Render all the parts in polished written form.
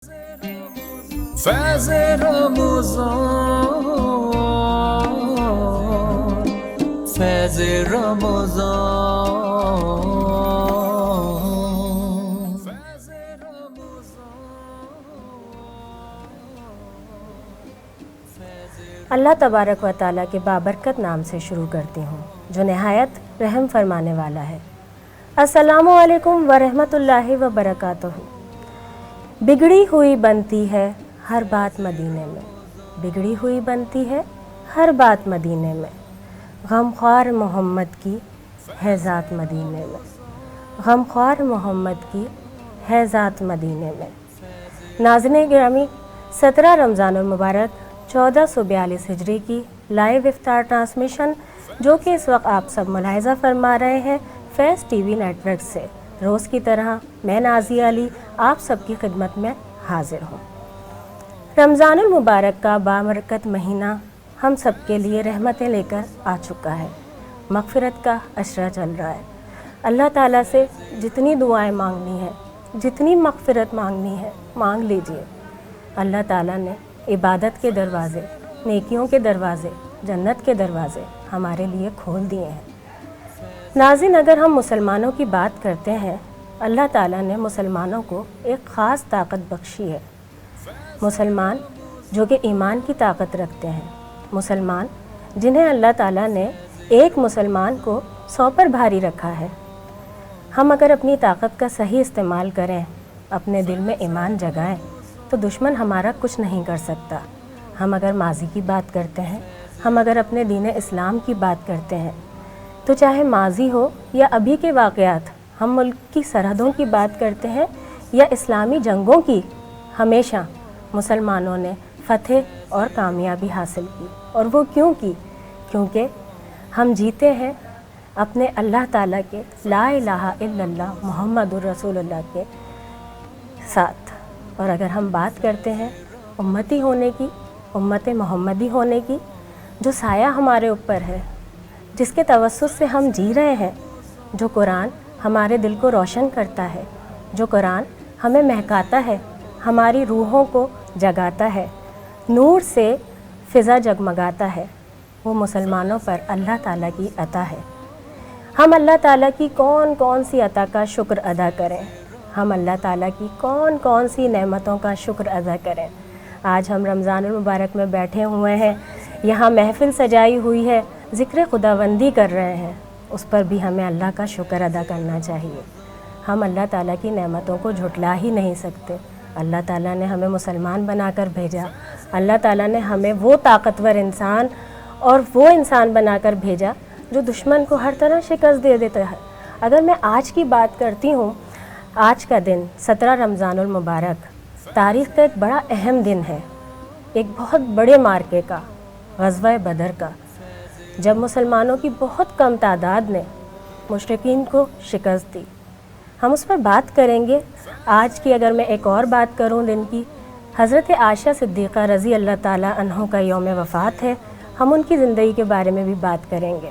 فیض رمضان فیض رمضان اللہ تبارک و تعالیٰ کے بابرکت نام سے شروع کرتی ہوں جو نہایت رحم فرمانے والا ہے۔ السلام علیکم ورحمۃ اللہ وبرکاتہ۔ بگڑی ہوئی بنتی ہے ہر بات مدینے میں، بگڑی ہوئی بنتی ہے ہر بات مدینے میں، غمخوار محمد کی ہے ذات مدینے میں، غمخوار محمد کی ہے ذات مدینے میں۔ ناظرین گرامی، 17 رمضان المبارک 1442 ہجری کی لائیو افطار ٹرانسمیشن جو کہ اس وقت آپ سب ملاحظہ فرما رہے ہیں فیض ٹی وی نیٹ ورک سے، روز کی طرح میں نازیہ علی آپ سب کی خدمت میں حاضر ہوں۔ رمضان المبارک کا بابرکت مہینہ ہم سب کے لیے رحمتیں لے کر آ چکا ہے، مغفرت کا عشرہ چل رہا ہے۔ اللہ تعالیٰ سے جتنی دعائیں مانگنی ہے، جتنی مغفرت مانگنی ہے مانگ لیجئے۔ اللہ تعالیٰ نے عبادت کے دروازے، نیکیوں کے دروازے، جنت کے دروازے ہمارے لیے کھول دیے ہیں۔ ناظرین، اگر ہم مسلمانوں کی بات کرتے ہیں، اللہ تعالیٰ نے مسلمانوں کو ایک خاص طاقت بخشی ہے۔ مسلمان جو کہ ایمان کی طاقت رکھتے ہیں، مسلمان جنہیں اللہ تعالیٰ نے ایک مسلمان کو 100 پر بھاری رکھا ہے۔ ہم اگر اپنی طاقت کا صحیح استعمال کریں، اپنے دل میں ایمان جگائیں تو دشمن ہمارا کچھ نہیں کر سکتا۔ ہم اگر ماضی کی بات کرتے ہیں، ہم اگر اپنے دین اسلام کی بات کرتے ہیں تو چاہے ماضی ہو یا ابھی کے واقعات، ہم ملک کی سرحدوں کی بات کرتے ہیں یا اسلامی جنگوں کی، ہمیشہ مسلمانوں نے فتح اور کامیابی حاصل کی۔ اور وہ کیوں کی؟ کیونکہ ہم جیتے ہیں اپنے اللہ تعالیٰ کے لا الہ الا اللہ محمد الرسول اللہ کے ساتھ۔ اور اگر ہم بات کرتے ہیں امتی ہونے کی، امت محمدی ہونے کی، جو سایہ ہمارے اوپر ہے، جس کے توسط سے ہم جی رہے ہیں، جو قرآن ہمارے دل کو روشن کرتا ہے، جو قرآن ہمیں مہکاتا ہے، ہماری روحوں کو جگاتا ہے، نور سے فضا جگمگاتا ہے، وہ مسلمانوں پر اللہ تعالیٰ کی عطا ہے۔ ہم اللہ تعالیٰ کی کون کون سی عطا کا شکر ادا کریں، ہم اللہ تعالیٰ کی کون کون سی نعمتوں کا شکر ادا کریں۔ آج ہم رمضان المبارک میں بیٹھے ہوئے ہیں، یہاں محفل سجائی ہوئی ہے، ذکر خداوندی کر رہے ہیں، اس پر بھی ہمیں اللہ کا شکر ادا کرنا چاہیے۔ ہم اللہ تعالیٰ کی نعمتوں کو جھٹلا ہی نہیں سکتے۔ اللہ تعالیٰ نے ہمیں مسلمان بنا کر بھیجا، اللہ تعالیٰ نے ہمیں وہ طاقتور انسان اور وہ انسان بنا کر بھیجا جو دشمن کو ہر طرح شکست دے دیتا ہے۔ اگر میں آج کی بات کرتی ہوں، آج کا دن 17 رمضان المبارک تاریخ کا ایک بڑا اہم دن ہے، ایک بہت بڑے مارکے کا، غزوہ بدر کا، جب مسلمانوں کی بہت کم تعداد نے مشرکین کو شکست دی۔ ہم اس پر بات کریں گے۔ آج کی اگر میں ایک اور بات کروں دن کی، حضرت عائشہ صدیقہ رضی اللہ تعالیٰ عنہ کا یوم وفات ہے، ہم ان کی زندگی کے بارے میں بھی بات کریں گے۔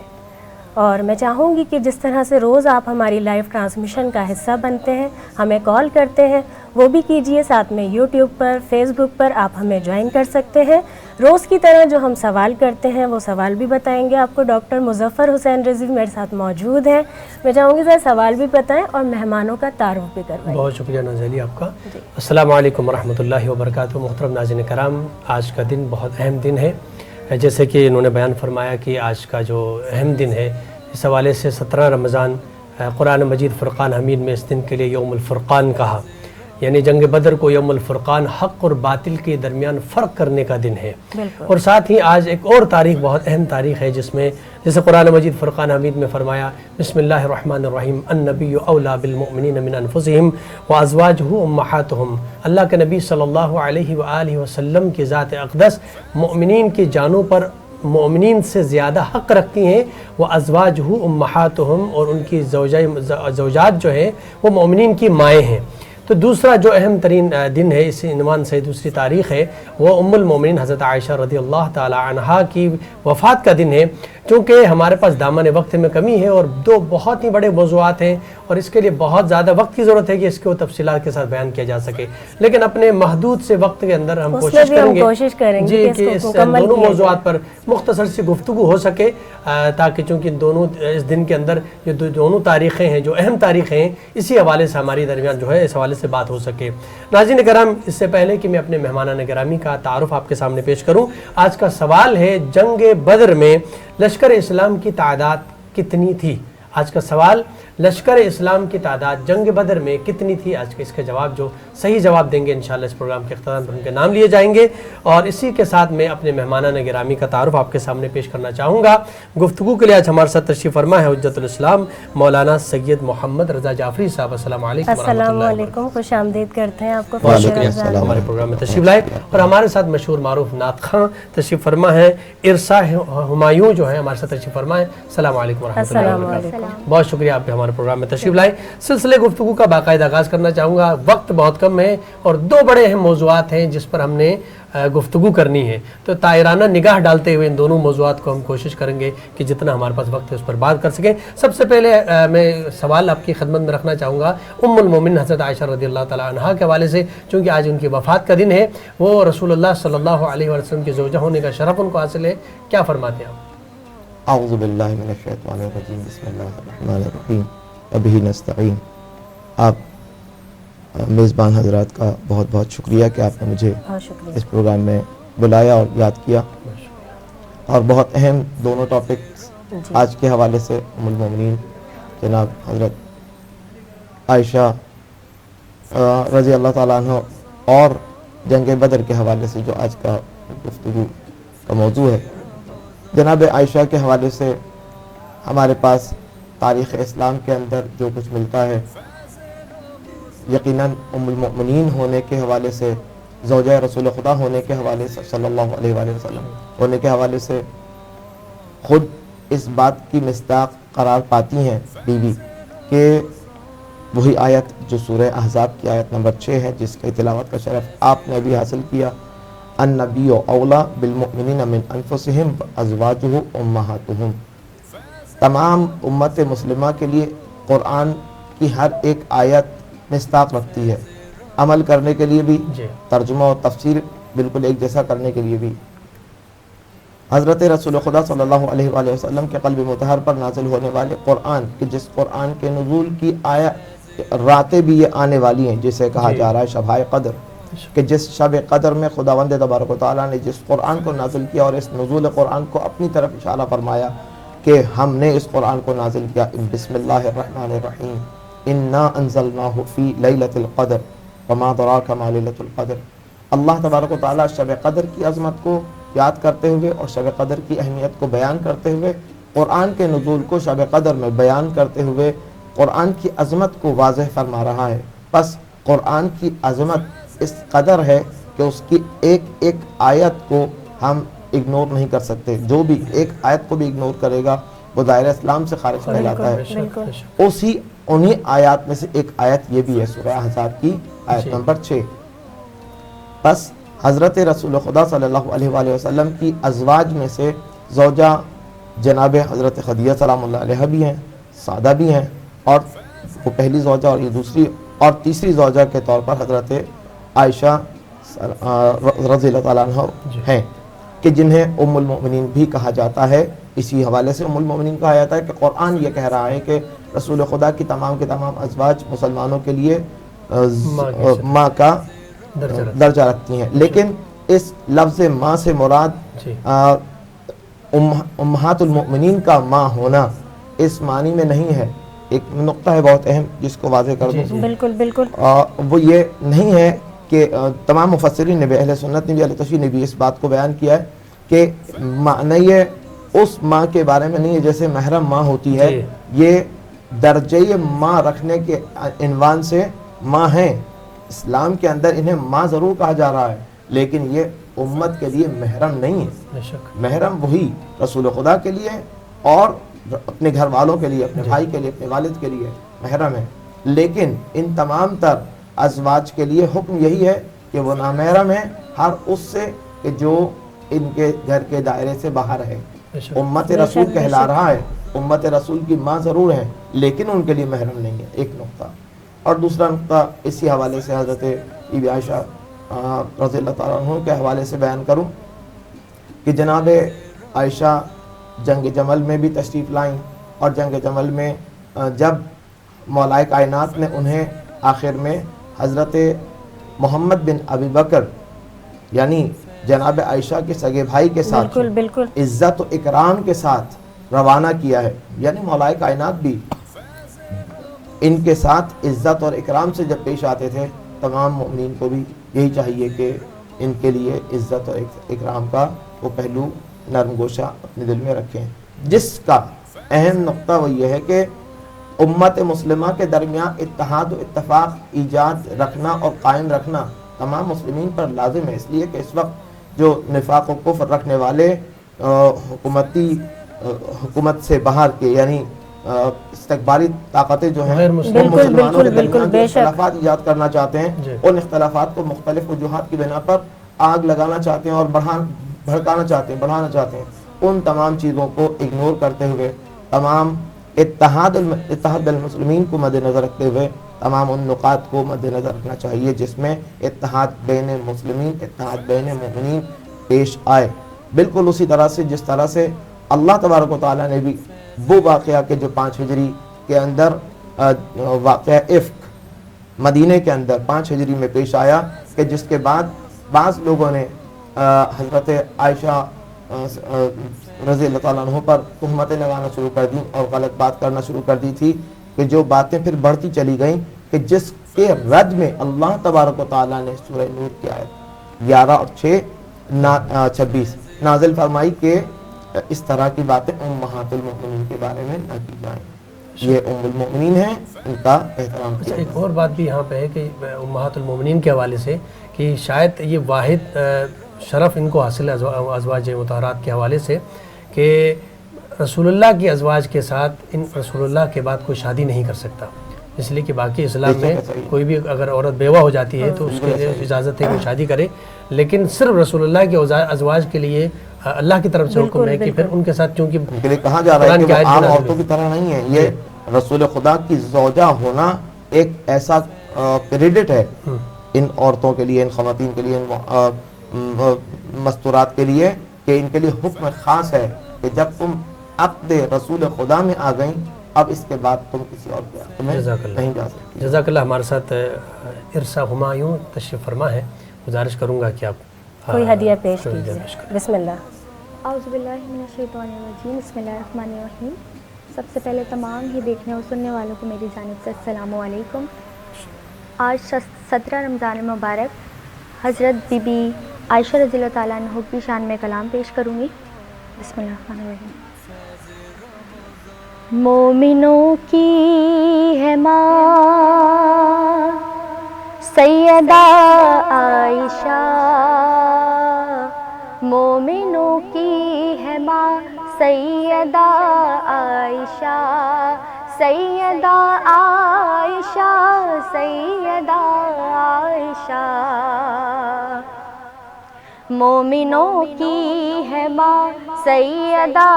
اور میں چاہوں گی کہ جس طرح سے روز آپ ہماری لائیو ٹرانسمیشن کا حصہ بنتے ہیں، ہمیں کال کرتے ہیں، وہ بھی کیجئے۔ ساتھ میں یوٹیوب پر، فیس بک پر آپ ہمیں جوائن کر سکتے ہیں۔ روز کی طرح جو ہم سوال کرتے ہیں وہ سوال بھی بتائیں گے آپ کو۔ ڈاکٹر مظفر حسین رضوی میرے ساتھ موجود ہیں، میں چاہوں گی سر سوال بھی بتائیں اور مہمانوں کا تعارف بھی کروائیں۔ بہت شکریہ نازیہ علی آپ کا۔ السلام علیکم ورحمۃ اللہ وبرکاتہ۔ محترم ناظرین کرام، آج کا دن بہت اہم دن ہے، جیسے کہ انہوں نے بیان فرمایا کہ آج کا جو اہم دن ہے، اس حوالے سے 17 رمضان قرآن مجید فرقان حمید میں اس دن کے لیے یوم الفرقان کہا، یعنی جنگ بدر کو یوم الفرقان، حق اور باطل کے درمیان فرق کرنے کا دن ہے۔ اور ساتھ ہی آج ایک اور تاریخ، بہت اہم تاریخ ہے، جس میں جیسے قرآن مجید فرقان حمید میں فرمایا بسم اللہ الرحمن الرحیم النبی اولیٰ بالمؤمنین من انفسہم وازواجہ امہاتہم۔ اللہ کے نبی صلی اللہ علیہ وآلہ وسلم کی ذات اقدس مومنین کی جانوں پر مومنین سے زیادہ حق رکھتی ہیں، وہ ازواجہ امہاتہم، اور ان کی زوجات جو ہیں وہ مومنین کی مائیں ہیں۔ تو دوسرا جو اہم ترین دن ہے اس عنوان سے دوسری تاریخ ہے وہ ام المومنین حضرت عائشہ رضی اللہ تعالی عنہا کی وفات کا دن ہے. چونکہ ہمارے پاس دامن وقت میں کمی ہے اور دو بہت ہی بڑے موضوعات ہیں اور اس کے لیے بہت زیادہ وقت کی ضرورت ہے کہ اس کو تفصیلات کے ساتھ بیان کیا جا سکے، لیکن اپنے محدود سے وقت کے اندر ہم کوشش کریں گے کہ اس دونوں موضوعات پر مختصر سی گفتگو ہو سکے، تاکہ چونکہ دونوں اس دن کے اندر جو دونوں تاریخیں ہیں، جو اہم تاریخیں ہیں، اسی حوالے سے ہماری درمیان جو ہے اس حوالے سے بات ہو سکے. ناظرین کرام، اس سے پہلے کہ میں اپنے مہمانان گرامی کا تعارف آپ کے سامنے پیش کروں، آج کا سوال ہے جنگ بدر میں لشکر اسلام کی تعداد کتنی تھی؟ آج کا سوال، لشکر اسلام کی تعداد جنگ بدر میں کتنی تھی؟ آج کے اس کا جواب جو صحیح جواب دیں گے انشاءاللہ اس پروگرام کے اختتام پر ان کے نام لیے جائیں گے. اور اسی کے ساتھ میں اپنے مہمانان گرامی کا تعارف آپ کے سامنے پیش کرنا چاہوں گا. گفتگو کے لیے آج ہمارے ساتھ تشریف فرما ہے حجت الاسلام مولانا سید محمد رضا جعفری صاحب. السلام علیکم. السلام علیکم، خوش آمدید کرتے ہیں آپ کو. بہت شکریہ ہمارے پروگرام میں تشریف لائے. اور ہمارے ساتھ مشہور معروف نعت خواں تشریف فرما ہے ارسا ہمایوں جو ہے ہمارے ساتھ تشریف فرما ہے. السلام علیکم ورحمۃ اللہ وبرکاتہ. بہت شکریہ آپ ہمارے پروگرام میں تشریف لائے. سلسلے گفتگو کا باقاعدہ آغاز کرنا چاہوں گا. وقت بہت کم ہے اور دو بڑے اہم موضوعات ہیں جس پر ہم نے گفتگو کرنی ہے، تو طائرانہ نگاہ ڈالتے ہوئے ان دونوں موضوعات کو ہم کوشش کریں گے کہ جتنا ہمارے پاس وقت ہے اس پر بات کر سکیں. سب سے پہلے میں سوال آپ کی خدمت میں رکھنا چاہوں گا ام المومنین حضرت عائشہ رضی اللہ تعالی عنہا کے حوالے سے، چونکہ آج ان کی وفات کا دن ہے. وہ رسول اللہ صلی اللہ علیہ وسلم کی زوجہ ہونے کا شرف ان کو حاصل ہے. کیا فرماتے ہیں آپ؟ اعوذ باللہ من الشیطان الرجیم، بسم اللہ الرحمن الرحیم، وبہ نستعین. آپ میزبان حضرات کا بہت بہت شکریہ کہ آپ نے مجھے اس پروگرام میں بلایا اور یاد کیا. اور بہت اہم دونوں ٹاپکس آج کے حوالے سے ام المومنین جناب حضرت عائشہ رضی اللہ تعالیٰ عنہ اور جنگ بدر کے حوالے سے جو آج کا گفتگو کا موضوع ہے. جناب عائشہ کے حوالے سے ہمارے پاس تاریخ اسلام کے اندر جو کچھ ملتا ہے، یقیناً ام المؤمنین ہونے کے حوالے سے، زوجہ رسول خدا ہونے کے حوالے سے صلی اللہ علیہ وآلہ وسلم ہونے کے حوالے سے خود اس بات کی مصداق قرار پاتی ہیں بیوی کہ وہی آیت جو سورہ احزاب کی آیت نمبر 6 ہے، جس کی تلاوت کا شرف آپ نے بھی حاصل کیا، النبی اولا بالمؤمنین من انفسہم ازواجہ امہاتہم. تمام امت مسلمہ کے لیے قرآن کی ہر ایک آیت مصداق رکھتی ہے، عمل کرنے کے لیے بھی، ترجمہ و تفسیر بالکل ایک جیسا کرنے کے لیے بھی. حضرت رسول خدا صلی اللہ علیہ وآلہ وسلم کے قلب مطہر پر نازل ہونے والے قرآن کہ جس قرآن کے نزول کی راتیں بھی یہ آنے والی ہیں، جسے کہا جا رہا ہے شب قدر، کہ جس شب قدر میں خداوند تبارک و تعالیٰ نے جس قرآن کو نازل کیا اور اس نزول قرآن کو اپنی طرف اشارہ فرمایا کہ ہم نے اس قرآن کو نازل کیا بسم اللہ الرحمن الرحیم، انا انزلناہ فی لیلۃ القدر وما ادراک ما لیلۃ القدر. اللہ تبارک و تعالیٰ شب قدر کی عظمت کو یاد کرتے ہوئے اور شب قدر کی اہمیت کو بیان کرتے ہوئے، قرآن کے نزول کو شب قدر میں بیان کرتے ہوئے قرآن کی عظمت کو واضح فرما رہا ہے. بس قرآن کی عظمت اس قدر ہے کہ اس کی ایک ایک آیت کو ہم اگنور نہیں کر سکتے. جو بھی ایک آیت کو بھی اگنور کرے گا وہ دائرہ اسلام سے خارج کہلاتا ہے. انہی آیات میں سے ایک آیت یہ بھی ہے سورہ احزاب کی آیت نمبر 6. بس حضرت رسول خدا صلی اللہ علیہ وآلہ وسلم کی ازواج میں سے زوجہ جناب حضرت خدیجہ سلام اللہ علیہ بھی ہیں، سعدہ بھی ہیں، اور وہ پہلی زوجہ اور یہ دوسری اور تیسری زوجہ کے طور پر حضرت عائشہ رضی اللہ تعالیٰ عنہ ہیں، کہ جنہیں ام المؤمنین بھی کہا جاتا ہے. اسی حوالے سے ام المؤمنین کہا جاتا ہے کہ قرآن یہ کہہ رہا ہے کہ رسول خدا کی تمام کے تمام ازواج مسلمانوں کے لیے ماں کا درجہ رکھتی ہیں. لیکن اس لفظ ماں سے مراد امہات المؤمنین کا ماں ہونا اس معنی میں نہیں ہے. ایک نقطہ ہے بہت اہم جس کو واضح کر دوں. بالکل بالکل. وہ یہ نہیں ہے کہ تمام مفسرین نے بھی، اہل سنت نے بھی، اہل تشریح نے بھی اس بات کو بیان کیا ہے کہ معنی یہ اس ماں کے بارے میں نہیں ہے جیسے محرم ماں ہوتی ہے. یہ درجہ ماں رکھنے کے عنوان سے ماں ہیں. اسلام کے اندر انہیں ماں ضرور کہا جا رہا ہے لیکن یہ امت کے لیے محرم نہیں ہے. محرم وہی رسول خدا کے لیے اور اپنے گھر والوں کے لیے، اپنے بھائی کے لیے، اپنے والد کے لیے محرم ہے. لیکن ان تمام تر ازواج کے لیے حکم یہی ہے کہ وہ نامحرم ہیں ہر اس سے کہ جو ان کے گھر کے دائرے سے باہر ہے. امت رسول کہلا رہا ہے, امت رسول کی ماں ضرور ہے لیکن ان کے لیے محرم نہیں ہے. ایک نقطہ. اور دوسرا نقطہ اسی حوالے سے حضرت بی بی عائشہ رضی اللہ تعالیٰ عنہ کے حوالے سے بیان کروں کہ جناب عائشہ جنگ جمل میں بھی تشریف لائیں, اور جنگ جمل میں جب مولا کائنات نے انہیں آخر میں حضرت محمد بن ابی بکر یعنی جناب عائشہ کے سگے بھائی کے ساتھ بالکل عزت و اکرام کے ساتھ روانہ کیا ہے, یعنی مولا کائنات بھی ان کے ساتھ عزت اور اکرام سے جب پیش آتے تھے, تمام مومنین کو بھی یہی چاہیے کہ ان کے لیے عزت اور اکرام کا وہ پہلو نرم گوشہ اپنے دل میں رکھیں. جس کا اہم نقطہ وہ یہ ہے کہ امت مسلمہ کے درمیان اتحاد و اتفاق ایجاد رکھنا اور قائم رکھنا تمام مسلمین پر لازم ہے, اس لیے کہ اس وقت جو نفاق و کفر رکھنے والے حکومت سے باہر کے یعنی استقبالی طاقتیں جو ہیں مسلمانوں کے درمیان جو اختلافات ایجاد کرنا چاہتے ہیں, ان اختلافات کو مختلف وجوہات کی بنا پر آگ لگانا چاہتے ہیں اور بڑھانا چاہتے ہیں, ان تمام چیزوں کو اگنور کرتے ہوئے تمام اتحاد المسلمین کو مد نظر رکھتے ہوئے تمام ان نقاط کو مد نظر رکھنا چاہیے جس میں اتحاد بین مسلمین, اتحاد بین مومنین پیش آئے. بالکل اسی طرح سے جس طرح سے اللہ تبارک و تعالیٰ نے بھی وہ واقعہ کہ جو 5 ہجری کے اندر واقعہ افک مدینے کے اندر 5 ہجری میں پیش آیا کہ جس کے بعد بعض لوگوں نے حضرت عائشہ رضی اللہ تعالیٰ عنہ پر تہمتیں لگانا شروع کر دیں اور غلط بات کرنا شروع کر دی تھی, کہ جو باتیں پھر بڑھتی چلی گئیں کہ جس کے رد میں اللہ تبارک و تعالیٰ نے سورہ نور کی آیت 11 اور 26 نازل فرمائی کہ اس طرح کی باتیں امہات المؤمنین کے بارے میں نہ کی جائیں. یہ ام المؤمنین ہیں, ان کا احترام کیا. ایک اور بات بھی یہاں پہ ہے کہ امہات المؤمنین کے حوالے سے کہ شاید یہ واحد شرف ان کو حاصل ہے ازواج مطہرات کے حوالے سے کہ رسول اللہ کی ازواج کے ساتھ ان رسول اللہ کے بعد کوئی شادی نہیں کر سکتا, اس لیے کہ باقی اسلام میں کوئی بھی اگر عورت بیوہ ہو جاتی ہے تو اس کے لیے اجازت ہے کہ شادی کرے, لیکن صرف رسول اللہ کے ازواج کے لیے اللہ کی طرف سے حکم ہے کہ پھر ان کے ساتھ چونکہ کہا جا رہا ہے کہ عام عورتوں کی طرح نہیں ہے, یہ رسول خدا کی زوجہ ہونا ایک ایسا کریڈٹ ہے ان عورتوں کے لیے, ان خواتین کے لیے, ان مستورات کے لیے کہ ان کے لیے حکم خاص ہے کہ جب تم عقد رسول خدا میں آ گئیں اب اس کے بعد تم کسی اور کے عقد میں نہیں جا سکتی. جزاک اللہ. ہمارے ساتھ ارسا ہمایوں تشریف فرما ہے, گزارش کروں گا کہ آپ کوئی ہدیہ پیش کیجیے. بسم اللہ. اعوذ باللہ من الشیطان الرجیم, بسم اللہ الرحمن الرحیم. سب سے پہلے تمام ہی دیکھنے اور سننے والوں کو میری جانب سے السلام علیکم. آج 17 رمضان مبارک حضرت بی بی عائشہ رضی اللہ تعالیٰ عنہ کی شان میں کلام پیش کروں گی. بسم اللہ الرحمن الرحیم. مومنوں کی ہے ماں سیدہ عائشہ, مومنوں کی ہے ماں سیدہ عائشہ, سیدہ عائشہ, سیدہ عائشہ. مومنوں کی ہے ماں سیدہ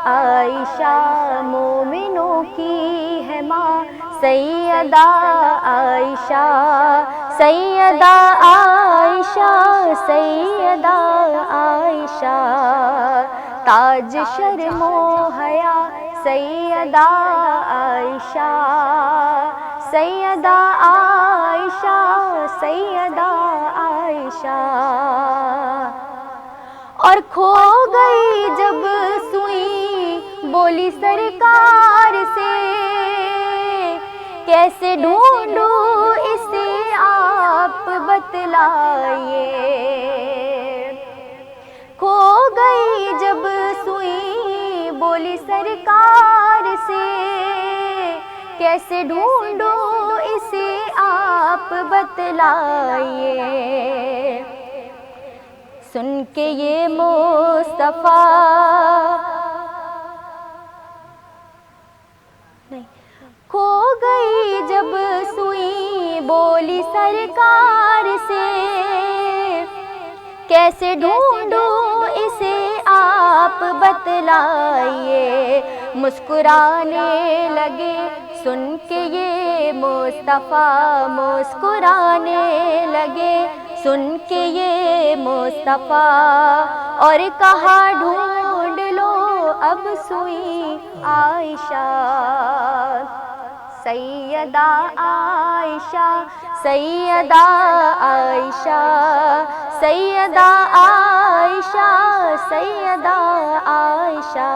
عائشہ, مومنوں کی ہے ماں سیدہ عائشہ, سیدہ عائشہ, سیدہ عائشہ. تاج شرم و حیا سیدہ عائشہ, سیدہ عائشہ, سیدہ عائشہ. اور کھو گئی جب سوئی بولی سرکار سے, کیسے ڈھونڈوں اسے آپ بتلائیے. کھو گئی جب سوئی بولی سرکار سے, کیسے ڈھونڈوں اسے آپ بتلائیے. سن کے یہ مصطفیٰ کھو گئی جب سوئی بولی سرکار سے، کیسے ڈھونڈوں اسے آپ بتلائیے، مسکرانے لگے سن کے یہ مصطفیٰ، مسکرانے لگے سن کے یہ مصطفیٰ، اور کہا ڈھونڈ لو اب سوئی عائشہ، سیدہ عائشہ، سیدہ عائشہ، سیدہ عائشہ، سیدہ عائشہ،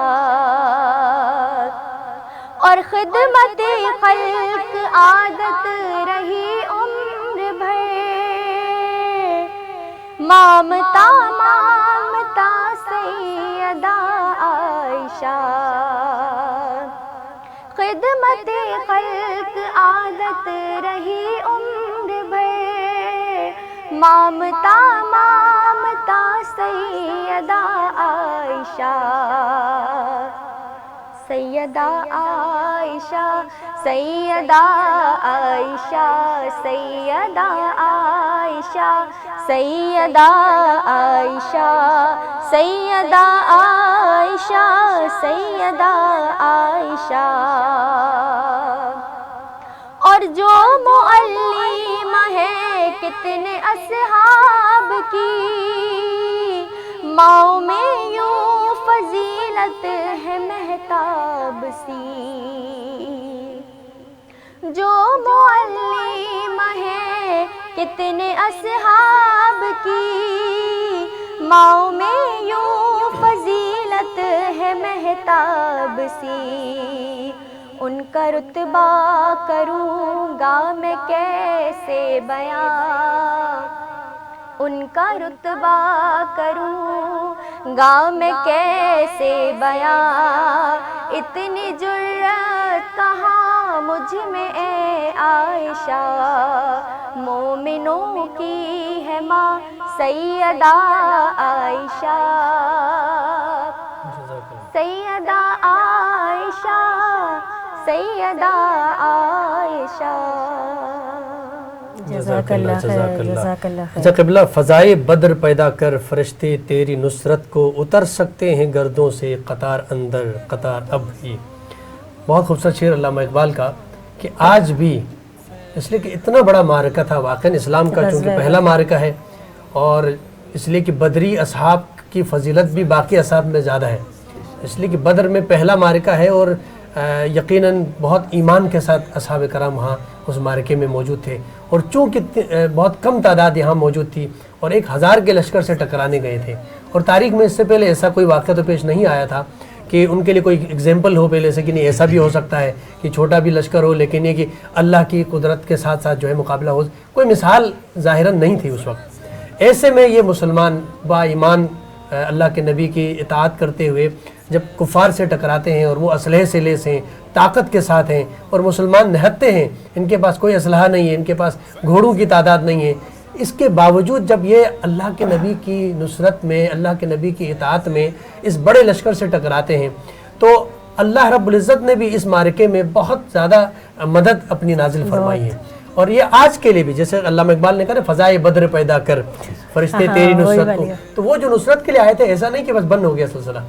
اور خدمت خلق عادت رہی عمر بھر، مامتا مامتا سیدہ عائشہ، خدمت خلق عادت رہی عمر بھر، مامتا مامتا سیدہ عائشہ، سیدہ عائشہ، سیدہ عائشہ، سیدہ عائشہ، سیدہ عائشہ، سیدہ عائشہ، سیدہ عائشہ، اور جو معلم ہے کتنے اصحاب کی، ماؤں میں یوں فضیلت ہے مہتاب سی، جو معلم ہے کتنے اصحاب کی، ماؤں میں یوں فضیلت ہے مہتاب سی، ان کا رتبہ کروں گا میں کیسے بیان، ان کا رتبہ کروں گا میں کیسے بیان، اتنی جرأت کہاں مجھ میں اے عائشہ، مومنوں کی ہے ماں سیدہ عائشہ، سیدہ عائشہ، سیدہ عائشہ۔ جزاک اللہ خیر، جزاک اللہ خیر۔ اچھا قبلہ، فضائے بدر پیدا کر فرشتے تیری نصرت کو اتر سکتے ہیں گردوں سے، قطار اندر قطار اب ہی۔ بہت خوبصورت شعر علامہ اقبال کا، کہ آج بھی اس لیے کہ اتنا بڑا معرکہ تھا واقعاً اسلام کا، چونکہ پہلا معرکہ ہے، اور اس لیے کہ بدری اصحاب کی فضیلت بھی باقی اصحاب میں زیادہ ہے، اس لیے کہ بدر میں پہلا معرکہ ہے، اور یقیناً بہت ایمان کے ساتھ اصحاب کرام وہاں اس معرکے میں موجود تھے، اور چونکہ بہت کم تعداد یہاں موجود تھی، اور 1000 کے لشکر سے ٹکرانے گئے تھے، اور تاریخ میں اس سے پہلے ایسا کوئی واقعہ تو پیش نہیں آیا تھا کہ ان کے لیے کوئی اگزامپل ہو پہلے سے کہ نہیں ایسا بھی ہو سکتا ہے کہ چھوٹا بھی لشکر ہو، لیکن یہ کہ اللہ کی قدرت کے ساتھ ساتھ جو ہے مقابلہ ہو، کوئی مثال ظاہراً نہیں تھی اس وقت۔ ایسے میں یہ مسلمان با ایمان اللہ کے نبی کی اطاعت کرتے ہوئے جب کفار سے ٹکراتے ہیں، اور وہ اسلحے سے لیس ہیں، طاقت کے ساتھ ہیں، اور مسلمان نہتے ہیں، ان کے پاس کوئی اسلحہ نہیں ہے، ان کے پاس گھوڑوں کی تعداد نہیں ہے، اس کے باوجود جب یہ اللہ کے نبی کی نصرت میں، اللہ کے نبی کی اطاعت میں اس بڑے لشکر سے ٹکراتے ہیں، تو اللہ رب العزت نے بھی اس معرکے میں بہت زیادہ مدد اپنی نازل فرمائی ہے۔ اور یہ آج کے لیے بھی، جیسے علامہ اقبال نے کہا فضائے بدر پیدا کر فرشتے تیری نصرت کو، تو وہ جو نصرت کے لیے آئے تھے، ایسا نہیں کہ بس بند ہو گیا سلسلہ،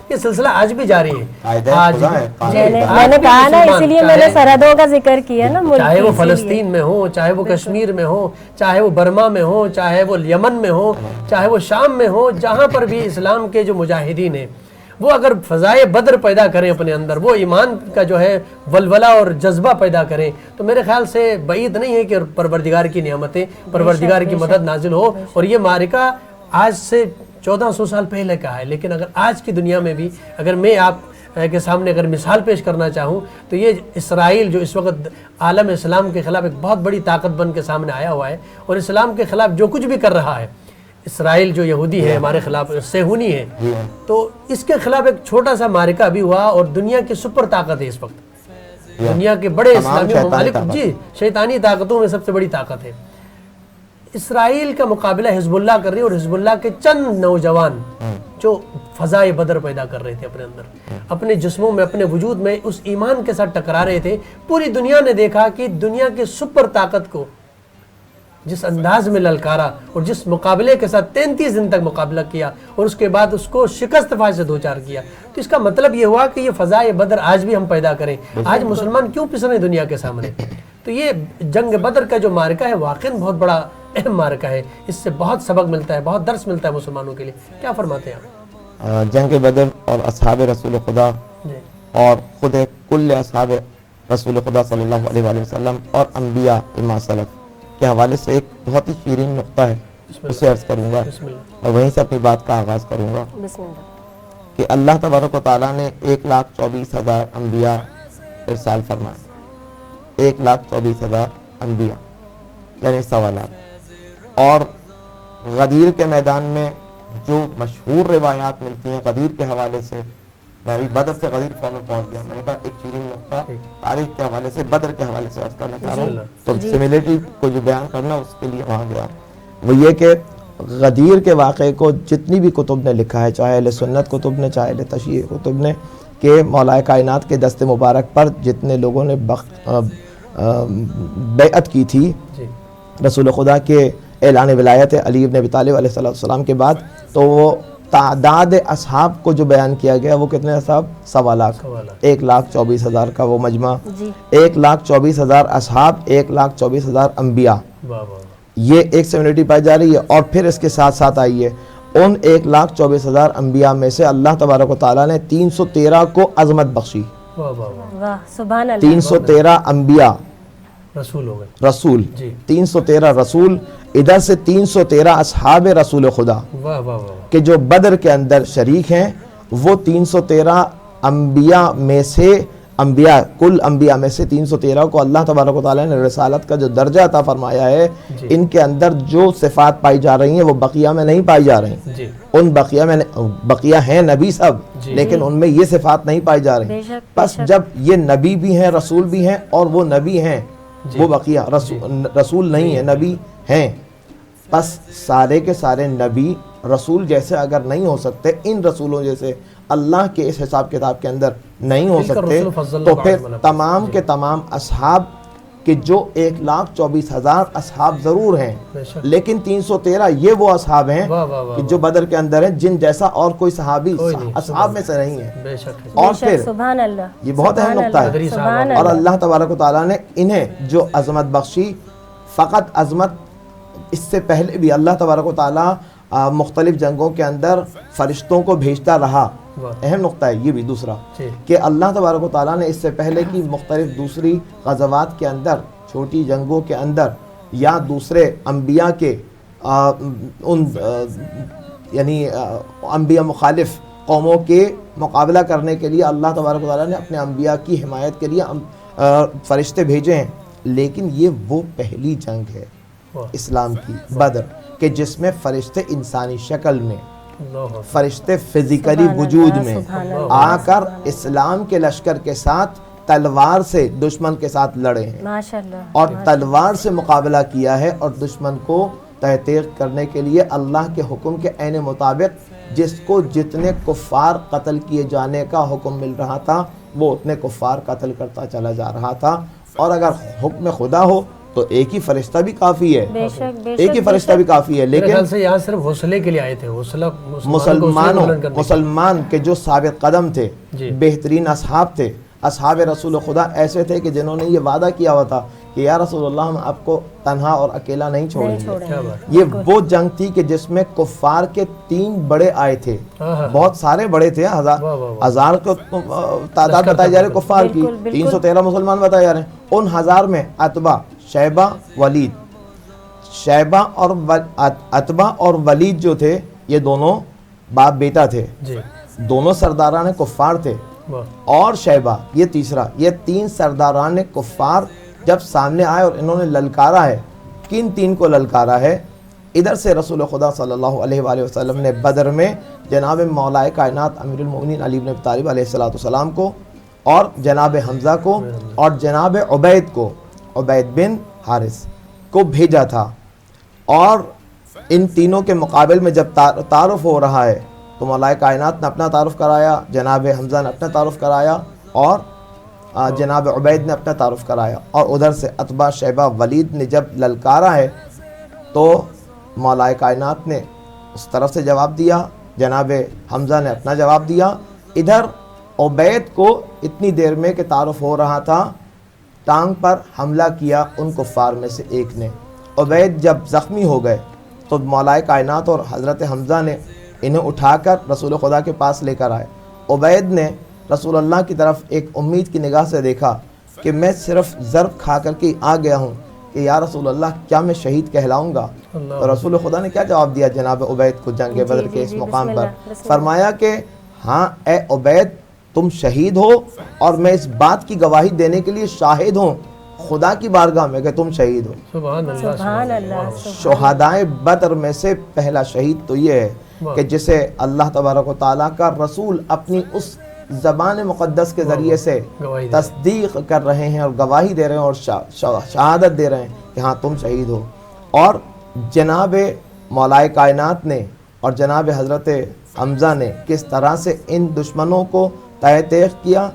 یہ سلسلہ آج بھی جاری ہے۔ میں نے کہا نا، اسی لیے میں نے سرحدوں کا ذکر کیا نا، چاہے وہ فلسطین میں ہو، چاہے وہ کشمیر میں ہو، چاہے وہ برما میں ہو، چاہے وہ یمن میں ہو، چاہے وہ شام میں ہو، جہاں پر بھی اسلام کے جو مجاہدین ہیں وہ اگر فضائے بدر پیدا کریں اپنے اندر، وہ ایمان کا جو ہے ولولہ اور جذبہ پیدا کریں، تو میرے خیال سے بعید نہیں ہے کہ پروردگار کی نعمتیں، پروردگار کی مدد نازل ہو۔ اور یہ معرکہ آج سے 1400 سال پہلے کا ہے، لیکن اگر آج کی دنیا میں بھی اگر میں آپ کے سامنے اگر مثال پیش کرنا چاہوں تو یہ اسرائیل جو اس وقت عالم اسلام کے خلاف ایک بہت بڑی طاقت بن کے سامنے آیا ہوا ہے، اور اسلام کے خلاف جو کچھ بھی کر رہا ہے، اسرائیل جو یہودی ہے ہمارے خلاف صہیونی ہے، تو اس کے خلاف ایک چھوٹا سا معرکہ بھی ہوا، اور دنیا کی سپر طاقت ہے اس وقت، دنیا کے بڑے اسلامی ممالک، جی شیطانی طاقتوں میں سب سے بڑی طاقت ہے، اسرائیل کا مقابلہ حزب اللہ کر رہی ہے، اور حزب اللہ کے چند نوجوان جو فضائے بدر پیدا کر رہے تھے اپنے اندر، اپنے جسموں میں، اپنے وجود میں اس ایمان کے ساتھ ٹکرا رہے تھے۔ پوری دنیا نے دیکھا کہ دنیا کی سپر طاقت کو جس انداز میں للکارا اور جس مقابلے کے ساتھ 33 دن تک مقابلہ کیا اور اس کے بعد اس کو شکست فائز سے دوچار کیا، تو اس کا مطلب یہ ہوا کہ یہ فضائے بدر آج بھی ہم پیدا کریں. آج مسلمان کیوں پسرے دنیا کے سامنے؟ تو یہ جنگ بدر کا جو معرکہ ہے واقعاً بہت بڑا اہم معرکہ ہے. اس سے بہت سبق ملتا ہے، بہت درس ملتا ہے مسلمانوں کے لیے. کیا فرماتے ہیں آپ؟ جنگ بدر اور اصحاب رسول خدا اور خود کل اصحاب رسول خدا صلی اللہ علیہ وآلہ وسلم اور انبیاء امام سلف کے حوالے سے ایک بہت ہی شیرین نقطہ ہے، اسے عرض کروں گا اور وہیں سے اپنی بات کا آغاز کروں گا بسم اللہ. کہ اللہ تبارک و تعالیٰ نے 1,24,000 انبیاء ارسال فرمائے. 1,24,000 انبیاء یعنی سوالات. اور غدیر کے میدان میں جو مشہور روایات ملتی ہیں غدیر کے حوالے سے، میں ابھی بدر سے غدیر فون میں پہنچ گیا، میں نے کہا ایک شیرین نقطہ تاریخ کے حوالے سے بدر کے حوالے سے عرض کرنا چاہ رہا ہوں، تو سملیٹی کو جو بیان کرنا اس کے لیے وہاں گیا. وہ یہ کہ غدیر کے واقعے کو جتنی بھی کتب نے لکھا ہے، چاہے اہل سنت کتب نے چاہے اہل تشیع کتب نے، کہ مولا کائنات کے دست مبارک پر جتنے لوگوں نے بیعت کی تھی رسول خدا کے اعلان ولایت علی ابن ابی طالب علیہ السلام کے بعد، تو وہ تعداد اصحاب کو جو بیان کیا گیا وہ کتنے اصحاب؟ 1.25 لاکھ. 1,24,000 کا وہ مجمع، 1,24,000 اصحاب، 1,24,000 انبیاء. یہ ایک سیمینٹی پائی جا رہی ہے. اور پھر اس کے ساتھ ساتھ آئیے ان 1,24,000 انبیاء میں سے اللہ تبارک و تعالیٰ نے 313 کو عظمت بخشی. واہ سبحان اللہ. 313 انبیاء رسول ہو گئے، رسول، جی 313 رسول، ادھر سے 313 اصحاب رسول خدا واہ واہ واہ. کہ جو بدر کے اندر شریک ہیں. وہ 313 انبیاء میں سے کل انبیاء میں سے 313 کو اللہ تبارک و تعالیٰ نے رسالت کا جو درجہ عطا فرمایا ہے. ان کے اندر جو صفات پائی جا رہی ہیں وہ بقیہ میں نہیں پائی جا رہی. جی ان بقیہ ہیں نبی سب، لیکن ان میں یہ صفات نہیں پائی جا رہی. بس جب یہ نبی بھی ہیں، رسول بھی ہیں، اور وہ نبی ہیں، وہ بقیہ رسول نہیں ہیں، نبی ہیں. بس سارے کے سارے نبی رسول جیسے اگر نہیں ہو سکتے، ان رسولوں جیسے اللہ کے اس حساب کتاب کے اندر نہیں ہو سکتے، تو پھر تمام کے تمام اصحاب کہ جو 1,24,000 اصحاب ضرور ہیں، لیکن 313 یہ وہ اصحاب ہیں کہ جو بدر کے اندر ہیں، جن جیسا اور کوئی صحابی اصحاب میں سے نہیں ہے. اور پھر سبحان اللہ، یہ بہت اہم نقطہ ہے. اور اللہ تبارک و تعالیٰ نے انہیں جو عظمت بخشی، فقط عظمت، اس سے پہلے بھی اللہ تبارک و تعالیٰ مختلف جنگوں کے اندر فرشتوں کو بھیجتا رہا. اہم نقطہ ہے یہ بھی دوسرا، کہ اللہ تبارک و تعالیٰ نے اس سے پہلے کی مختلف دوسری غزوات کے اندر، چھوٹی جنگوں کے اندر، یا دوسرے انبیاء کے یعنی انبیاء مخالف قوموں کے مقابلہ کرنے کے لیے اللہ تبارک و تعالیٰ نے اپنے انبیاء کی حمایت کے لیے فرشتے بھیجے ہیں. لیکن یہ وہ پہلی جنگ ہے اسلام کی، بدر، کہ جس میں فرشتے انسانی شکل میں، فرشتے فزیکلی وجود میں آ کر اسلام کے لشکر کے ساتھ تلوار سے دشمن کے ساتھ لڑے ہیں، اور تلوار سے مقابلہ کیا ہے، اور دشمن کو تحقیق کرنے کے لیے اللہ کے حکم کے عین مطابق جس کو جتنے کفار قتل کیے جانے کا حکم مل رہا تھا وہ اتنے کفار قتل کرتا چلا جا رہا تھا. اور اگر حکم خدا ہو تو ایک ہی فرشتہ بھی کافی ہے، ایک ہی فرشتہ بھی کافی ہے. لیکن یہاں صرف حوصلے کے لیے آئے تھے، مسلمان کے جو ثابت قدم تھے، بہترین اصحاب تھے، اصحاب رسول خدا ایسے تھے کہ جنہوں نے یہ وعدہ کیا ہوا تھا کہ یا رسول اللہ ہم آپ کو تنہا اور اکیلا نہیں چھوڑیں گے. یہ وہ جنگ تھی کہ جس میں کفار کے 3 بڑے آئے تھے، بہت سارے بڑے تھے، 1000 کو تعداد بتائی جا رہی کفار کی، 313 مسلمان بتائے جا رہے ہیں. ان 1000 میں عتبہ، شیبہ، ولید، شیبہ اور ولید جو تھے یہ دونوں باپ بیٹا تھے، دونوں سرداران کفار تھے. اور شیبہ یہ تیسرا، یہ 3 سرداران کفار جب سامنے آئے اور انہوں نے للکارا ہے. کن 3 کو للکارا ہے؟ ادھر سے رسول خدا صلی اللہ علیہ وآلہ وسلم نے بدر میں جناب مولا کائنات امیر المؤمنین علی بن ابی طالب علیہ السلام کو، اور جناب حمزہ کو، اور جناب عبید کو، عبید بن حارث کو بھیجا تھا. اور ان تینوں کے مقابل میں جب تعارف ہو رہا ہے تو مولا کائنات نے اپنا تعارف کرایا، جناب حمزہ نے اپنا تعارف کرایا، اور جناب عبید نے اپنا تعارف کرایا. اور ادھر سے عتبہ، شیبہ، ولید نے جب للکارا ہے تو مولا کائنات نے اس طرف سے جواب دیا، جناب حمزہ نے اپنا جواب دیا۔ ادھر عبید کو اتنی دیر میں کہ تعارف ہو رہا تھا، ٹانگ پر حملہ کیا ان کفار میں سے ایک نے۔ عبید جب زخمی ہو گئے تو مولا کائنات اور حضرت حمزہ نے انہیں اٹھا کر رسول خدا کے پاس لے کر آئے۔ عبید نے رسول اللہ کی طرف ایک امید کی نگاہ سے دیکھا کہ میں صرف ضرب کھا کر کے آ گیا ہوں کہ یا رسول اللہ کیا میں شہید کہلاؤں گا؟ تو رسول خدا نے کیا جواب دیا جناب عبید کو جنگ بدر کے اس مقام پر؟ فرمایا کہ ہاں اے عبید تم شہید ہو، اور میں اس بات کی گواہی دینے کے لیے شاہد ہوں خدا کی بارگاہ میں کہ تم شہید ہو۔ سبحان اللہ، سبحان اللہ، شہدائے بدر میں سے پہلا شہید تو یہ ہے کہ جسے اللہ تبارک و تعالیٰ کا رسول اپنی اس زبان مقدس کے ذریعے سے تصدیق کر رہے ہیں اور گواہی دے رہے ہیں اور شہادت دے رہے ہیں کہ ہاں تم شہید ہو۔ اور جناب مولا کائنات نے اور جناب حضرت حمزہ نے کس طرح سے ان دشمنوں کو تہ تیغ کیا،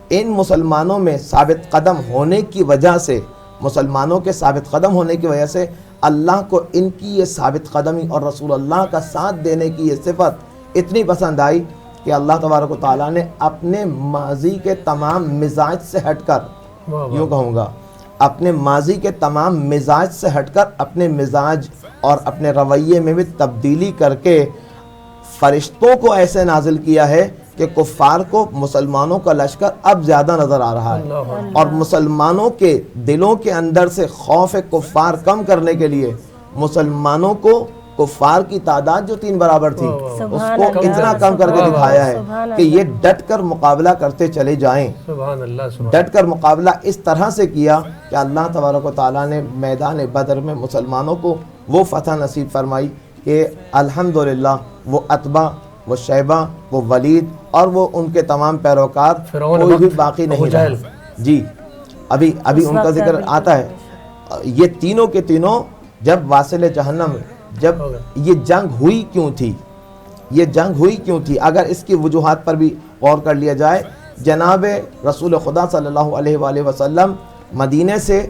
ان مسلمانوں میں ثابت قدم ہونے کی وجہ سے، مسلمانوں کے ثابت قدم ہونے کی وجہ سے اللہ کو ان کی یہ ثابت قدمی اور رسول اللہ کا ساتھ دینے کی یہ صفت اتنی پسند آئی کہ اللہ تبارک و تعالیٰ نے اپنے ماضی کے تمام مزاج سے ہٹ کر، یوں کہوں گا اپنے ماضی کے تمام مزاج سے ہٹ کر اپنے مزاج اور اپنے رویے میں بھی تبدیلی کر کے فرشتوں کو ایسے نازل کیا ہے کہ کفار کو مسلمانوں کا لشکر اب زیادہ نظر آ رہا ہے، اور مسلمانوں کے دلوں کے اندر سے خوف کفار کم کرنے کے لیے مسلمانوں کو کفار کی تعداد جو 3 برابر تھی اس کو اتنا کم کر کے دکھایا ہے کہ یہ ڈٹ کر مقابلہ کرتے چلے جائیں۔ سبحان اللہ، ڈٹ کر مقابلہ اس طرح سے کیا کہ اللہ تبارک و تعالیٰ نے میدان بدر میں مسلمانوں کو وہ فتح نصیب فرمائی کہ الحمدللہ وہ عتبہ، وہ شیبہ، وہ ولید اور وہ ان کے تمام پیروکار کوئی بھی باقی نہیں رہا۔ جی ابھی ان کا ذکر آتا ہے۔ یہ تینوں کے تینوں جب واصل جہنم، جب یہ جنگ ہوئی کیوں تھی، یہ جنگ ہوئی کیوں تھی؟ اگر اس کی وجوہات پر بھی غور کر لیا جائے، جناب رسول خدا صلی اللہ علیہ وآلہ وسلم مدینے سے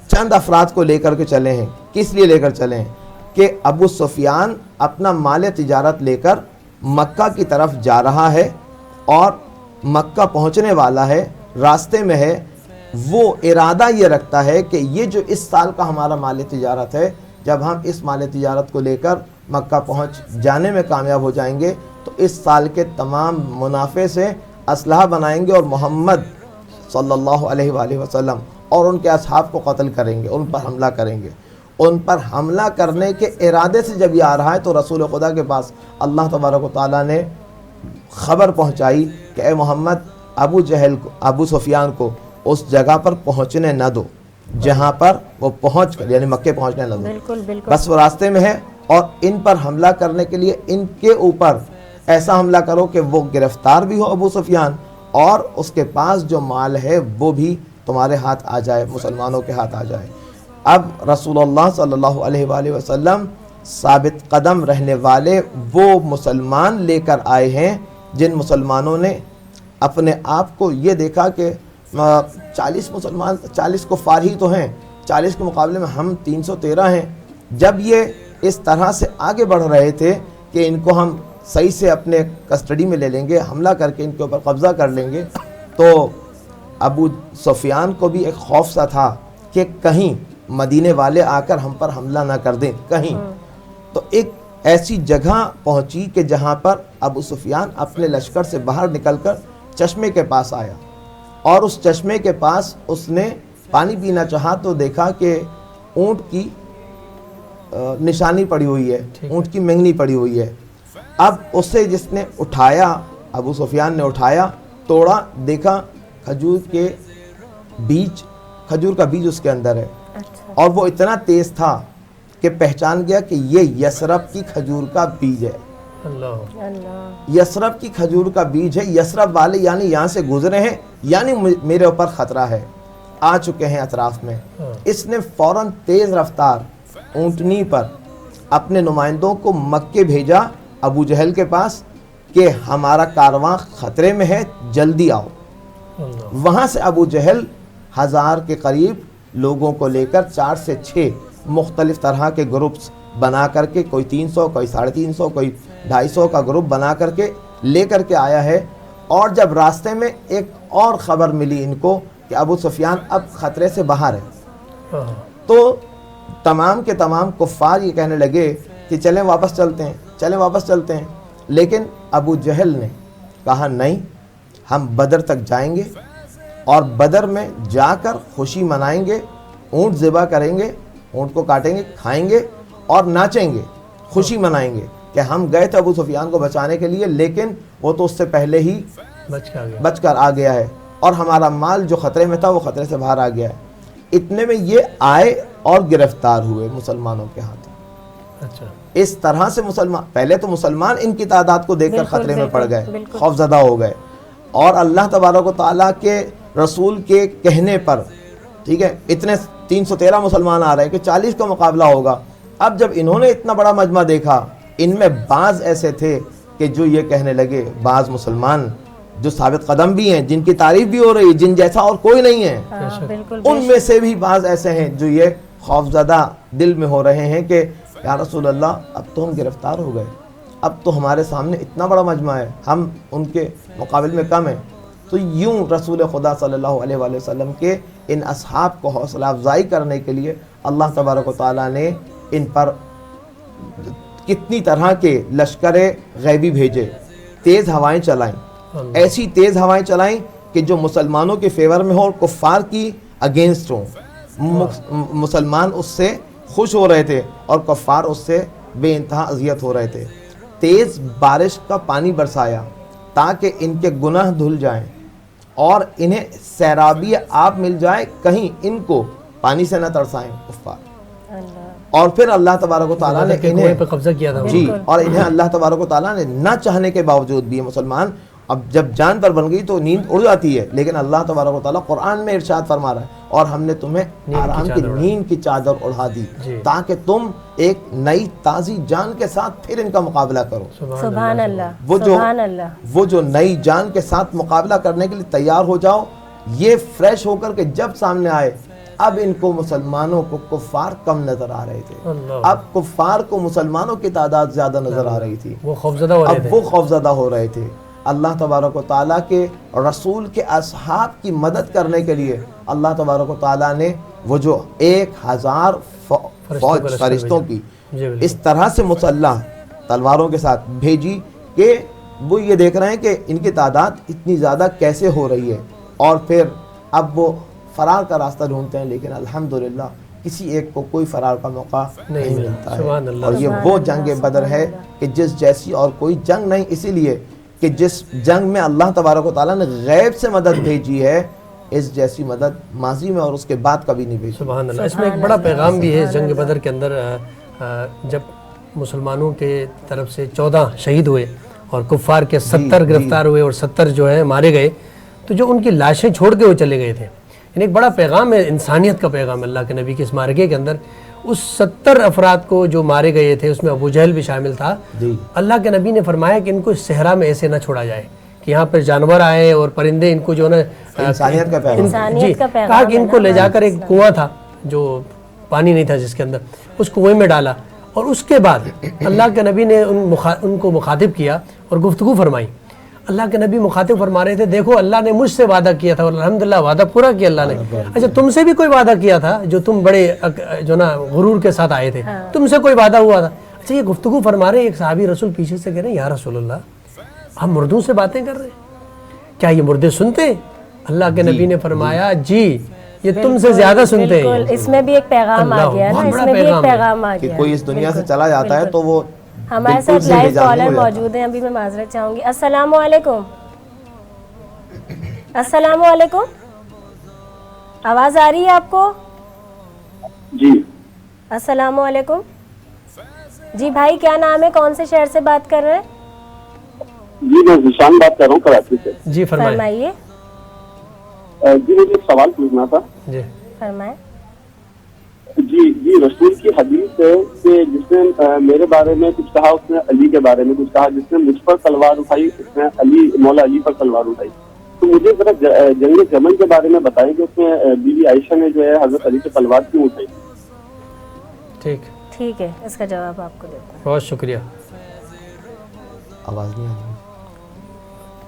چند افراد کو لے کر کے چلے ہیں۔ کس لیے لے کر چلے ہیں؟ کہ ابو سفیان اپنا مال تجارت لے کر مکہ کی طرف جا رہا ہے اور مکہ پہنچنے والا ہے، راستے میں ہے۔ وہ ارادہ یہ رکھتا ہے کہ یہ جو اس سال کا ہمارا مال تجارت ہے، جب ہم اس مال تجارت کو لے کر مکہ پہنچ جانے میں کامیاب ہو جائیں گے تو اس سال کے تمام منافع سے اسلحہ بنائیں گے اور محمد صلی اللہ علیہ وآلہ وسلم اور ان کے اصحاب کو قتل کریں گے، ان پر حملہ کریں گے۔ ان پر حملہ کرنے کے ارادے سے جب یہ آ رہا ہے تو رسول خدا کے پاس اللہ تبارک و تعالیٰ نے خبر پہنچائی کہ اے محمد ابو سفیان کو اس جگہ پر پہنچنے نہ دو جہاں پر وہ پہنچ کر، یعنی مکے پہنچنے نہ دو، بالکل بس وہ راستے میں ہے، اور ان پر حملہ کرنے کے لیے ان کے اوپر ایسا حملہ کرو کہ وہ گرفتار بھی ہو ابو سفیان، اور اس کے پاس جو مال ہے وہ بھی تمہارے ہاتھ آ جائے، مسلمانوں کے ہاتھ آ جائے۔ اب رسول اللہ صلی اللہ علیہ وآلہ وسلم ثابت قدم رہنے والے وہ مسلمان لے کر آئے ہیں جن مسلمانوں نے اپنے آپ کو یہ دیکھا کہ 40 کفار ہی تو ہیں، 40 کے مقابلے میں ہم 313 ہیں۔ جب یہ اس طرح سے آگے بڑھ رہے تھے کہ ان کو ہم صحیح سے اپنے کسٹڈی میں لے لیں گے، حملہ کر کے ان کے اوپر قبضہ کر لیں گے، تو ابو سفیان کو بھی ایک خوف سا تھا کہ کہیں مدینے والے آ کر ہم پر حملہ نہ کر دیں کہیں۔ تو ایک ایسی جگہ پہنچی کہ جہاں پر ابو سفیان اپنے لشکر سے باہر نکل کر چشمے کے پاس آیا، اور اس چشمے کے پاس اس نے پانی پینا چاہا تو دیکھا کہ اونٹ کی نشانی پڑی ہوئی ہے، اونٹ کی مہنگنی پڑی ہوئی ہے۔ اب اسے جس نے اٹھایا، ابو سفیان نے اٹھایا، توڑا، دیکھا کھجور کے بیج، کھجور کا بیج اس کے اندر ہے، اور وہ اتنا تیز تھا کہ پہچان گیا کہ یہ یثرب کی کھجور کا بیج ہے۔ یثرب کی کھجور کا بیج ہے، یثرب والے یعنی یہاں سے گزرے ہیں، یعنی میرے اوپر خطرہ ہے، آ چکے ہیں اطراف میں۔ اس نے فوراً تیز رفتار اونٹنی پر اپنے نمائندوں کو مکے بھیجا ابو جہل کے پاس کہ ہمارا کارواں خطرے میں ہے، جلدی آؤ۔ وہاں سے ابو جہل 1000 کے قریب لوگوں کو لے کر 4 سے 6 مختلف طرح کے گروپس بنا کر کے، کوئی 300 کوئی 350 کوئی 250 کا گروپ بنا کر کے لے کر کے آیا ہے. اور جب راستے میں ایک اور خبر ملی ان کو کہ ابو سفیان اب خطرے سے باہر ہے، تو تمام کے تمام کفار یہ کہنے لگے کہ چلیں واپس چلتے ہیں، چلیں واپس چلتے ہیں. لیکن ابو جہل نے کہا نہیں، ہم بدر تک جائیں گے اور بدر میں جا کر خوشی منائیں گے، اونٹ ذبح کریں گے، اونٹ کو کاٹیں گے، کھائیں گے اور ناچیں گے، خوشی منائیں گے کہ ہم گئے تھے ابو سفیان کو بچانے کے لیے، لیکن وہ تو اس سے پہلے ہی بچ کر آ گیا ہے اور ہمارا مال جو خطرے میں تھا وہ خطرے سے باہر آ گیا ہے. اتنے میں یہ آئے اور گرفتار ہوئے مسلمانوں کے ہاتھ. اچھا، اس طرح سے مسلمان، پہلے تو مسلمان ان کی تعداد کو دیکھ کر خطرے میں پڑ گئے، خوف زدہ ہو گئے، اور اللہ تبارک و تعالیٰ کے رسول کے کہنے پر، ٹھیک ہے، اتنے 313 مسلمان آ رہے ہیں کہ 40 کا مقابلہ ہوگا. اب جب انہوں نے اتنا بڑا مجمع دیکھا، ان میں بعض ایسے تھے کہ جو یہ کہنے لگے، بعض مسلمان جو ثابت قدم بھی ہیں، جن کی تعریف بھی ہو رہی، جن جیسا اور کوئی نہیں ہے، ان میں سے بھی بعض ایسے ہیں جو یہ خوف زدہ دل میں ہو رہے ہیں کہ یا رسول اللہ اب تو ہم گرفتار ہو گئے، اب تو ہمارے سامنے اتنا بڑا مجمع ہے، ہم ان کے مقابل میں کم ہیں. تو یوں رسول خدا صلی اللہ علیہ وآلہ وسلم کے ان اصحاب کو حوصلہ افزائی کرنے کے لیے اللہ تبارک و تعالیٰ نے ان پر کتنی طرح کے لشکر غیبی بھیجے، تیز ہوائیں چلائیں، ایسی تیز ہوائیں چلائیں کہ جو مسلمانوں کے فیور میں ہو اور کفار کی اگینسٹ ہوں. مسلمان اس سے خوش ہو رہے تھے اور کفار اس سے بے انتہا اذیت ہو رہے تھے. تیز بارش کا پانی برسایا تاکہ ان کے گناہ دھل جائیں اور انہیں سیرابی آب مل جائے، کہیں ان کو پانی سے نہ ترسائیں کفار. اور پھر اللہ تبارک و تعالیٰ نے انہیں پہ قبضہ کیا تھا، جی، اور انہیں اللہ تبارک و تعالیٰ نے نہ چاہنے کے باوجود بھی، مسلمان اب جب جان پر بن گئی تو نیند اڑ جاتی ہے، لیکن اللہ تبارک و تعالیٰ قرآن میں ارشاد فرما رہا ہے اور ہم نے تمہیں آرام کی نیند کی چادر اڑا دی تاکہ تم ایک نئی تازی جان کے ساتھ پھر ان کا مقابلہ کرو. سبحان اللہ، وہ جو نئی جان کے ساتھ مقابلہ کرنے کے لیے تیار ہو جاؤ. یہ فریش ہو کر کے جب سامنے آئے، اب ان کو مسلمانوں کو کفار کم نظر آ رہے تھے، اب کفار کو مسلمانوں کی تعداد زیادہ نظر آ رہی تھی، وہ خوفزدہ ہو رہے تھے، اب وہ خوفزدہ ہو رہے تھے. اللہ تبارک و تعالیٰ کے رسول کے اصحاب کی مدد کرنے کے لیے اللہ تبارک و تعالیٰ نے وہ جو 1000 فوج فرشتوں کی اس طرح سے مسلح تلواروں کے ساتھ بھیجی کہ وہ یہ دیکھ رہے ہیں کہ ان کی تعداد اتنی زیادہ کیسے ہو رہی ہے. اور پھر اب وہ فرار کا راستہ ڈھونڈتے ہیں، لیکن الحمدللہ کسی ایک کو کوئی فرار کا موقع نہیں ملتا ہے. اور یہ وہ جنگ بدر ہے کہ جس جیسی اور کوئی جنگ نہیں، اسی لیے کہ جس جنگ میں اللہ تبارک و تعالیٰ نے غیب سے مدد بھیجی ہے، اس جیسی مدد ماضی میں اور اس کے بعد کبھی نہیں بھیجی. سبحان اللہ. اس میں ایک بڑا پیغام بھی ہے جنگ بدر کے اندر. جب مسلمانوں کے طرف سے 14 شہید ہوئے اور کفار کے 70 گرفتار ہوئے اور 70 جو ہے مارے گئے، تو جو ان کی لاشیں چھوڑ کے وہ چلے گئے تھے، یعنی ایک بڑا پیغام ہے، انسانیت کا پیغام ہے اللہ کے نبی کے اس معرکے کے اندر. اس 70 افراد کو جو مارے گئے تھے اس میں ابو جہل بھی شامل تھا. اللہ کے نبی نے فرمایا کہ ان کو اس صحرا میں ایسے نہ چھوڑا جائے کہ یہاں پر جانور آئے اور پرندے ان کو جو نا انسانیت کا پیغام، جی کہا کہ ان کو لے جا کر ایک کنواں تھا جو پانی نہیں تھا جس کے اندر، اس کنویں میں ڈالا، اور اس کے بعد اللہ کے نبی نے ان کو مخاطب کیا اور گفتگو فرمائی. اللہ کے نبی مخاطب فرما رہے تھے، دیکھو اللہ نے مجھ سے وعدہ کیا تھا اور الحمدللہ وعدہ پورا کیا اللہ نے. اچھا تم سے بھی کوئی وعدہ کیا تھا جو تم بڑے جو نا غرور کے ساتھ آئے تھے، تم سے کوئی وعدہ ہوا تھا. اچھا یہ گفتگو فرما رہے ہیں، ایک صحابی رسول پیچھے سے کہہ رہے ہیں یا رسول اللہ ہم مردوں سے باتیں کر رہے ہیں، کیا یہ مردے سنتے ہیں؟ اللہ کے نبی نے فرمایا جی یہ تم سے زیادہ سنتے ہیں. اس میں بھی ایک پیغام آ گیا نا، اس میں بھی ایک پیغام آ کہ گیا. کوئی اس دنیا سے چلا جاتا ہے تو وہ ہمارے ساتھ لائیو کالر موجود ہیں، ابھی میں معذرت چاہوں گی. السلام علیکم. السلام علیکم، آواز آ رہی ہے آپ کو؟ جی السلام علیکم. جی بھائی کیا نام ہے، کون سے شہر سے بات کر رہے ہیں؟ جی میں ذیشان بات کر رہا ہوں کراچی سے. جی فرمائیے. جی مجھے ایک سوال پوچھنا تھا. جی فرمائیں. جی رسول کی حدیث ہے کہ جس نے میرے بارے میں کچھ کہا اس نے علی کے بارے میں کچھ کہا، جس نے مجھ پر تلوار اٹھائی اس نے علی مولا علی پر تلوار اٹھائی. تو مجھے ذرا جنگ جمل کے بارے میں بتائیں کہ اس میں بی بی عائشہ نے جو ہے حضرت علی سے تلوار کیوں اٹھائی؟ ٹھیک ہے، اس کا جواب آپ کو دیتا ہوں. بہت شکریہ. آواز نہیں آ رہی.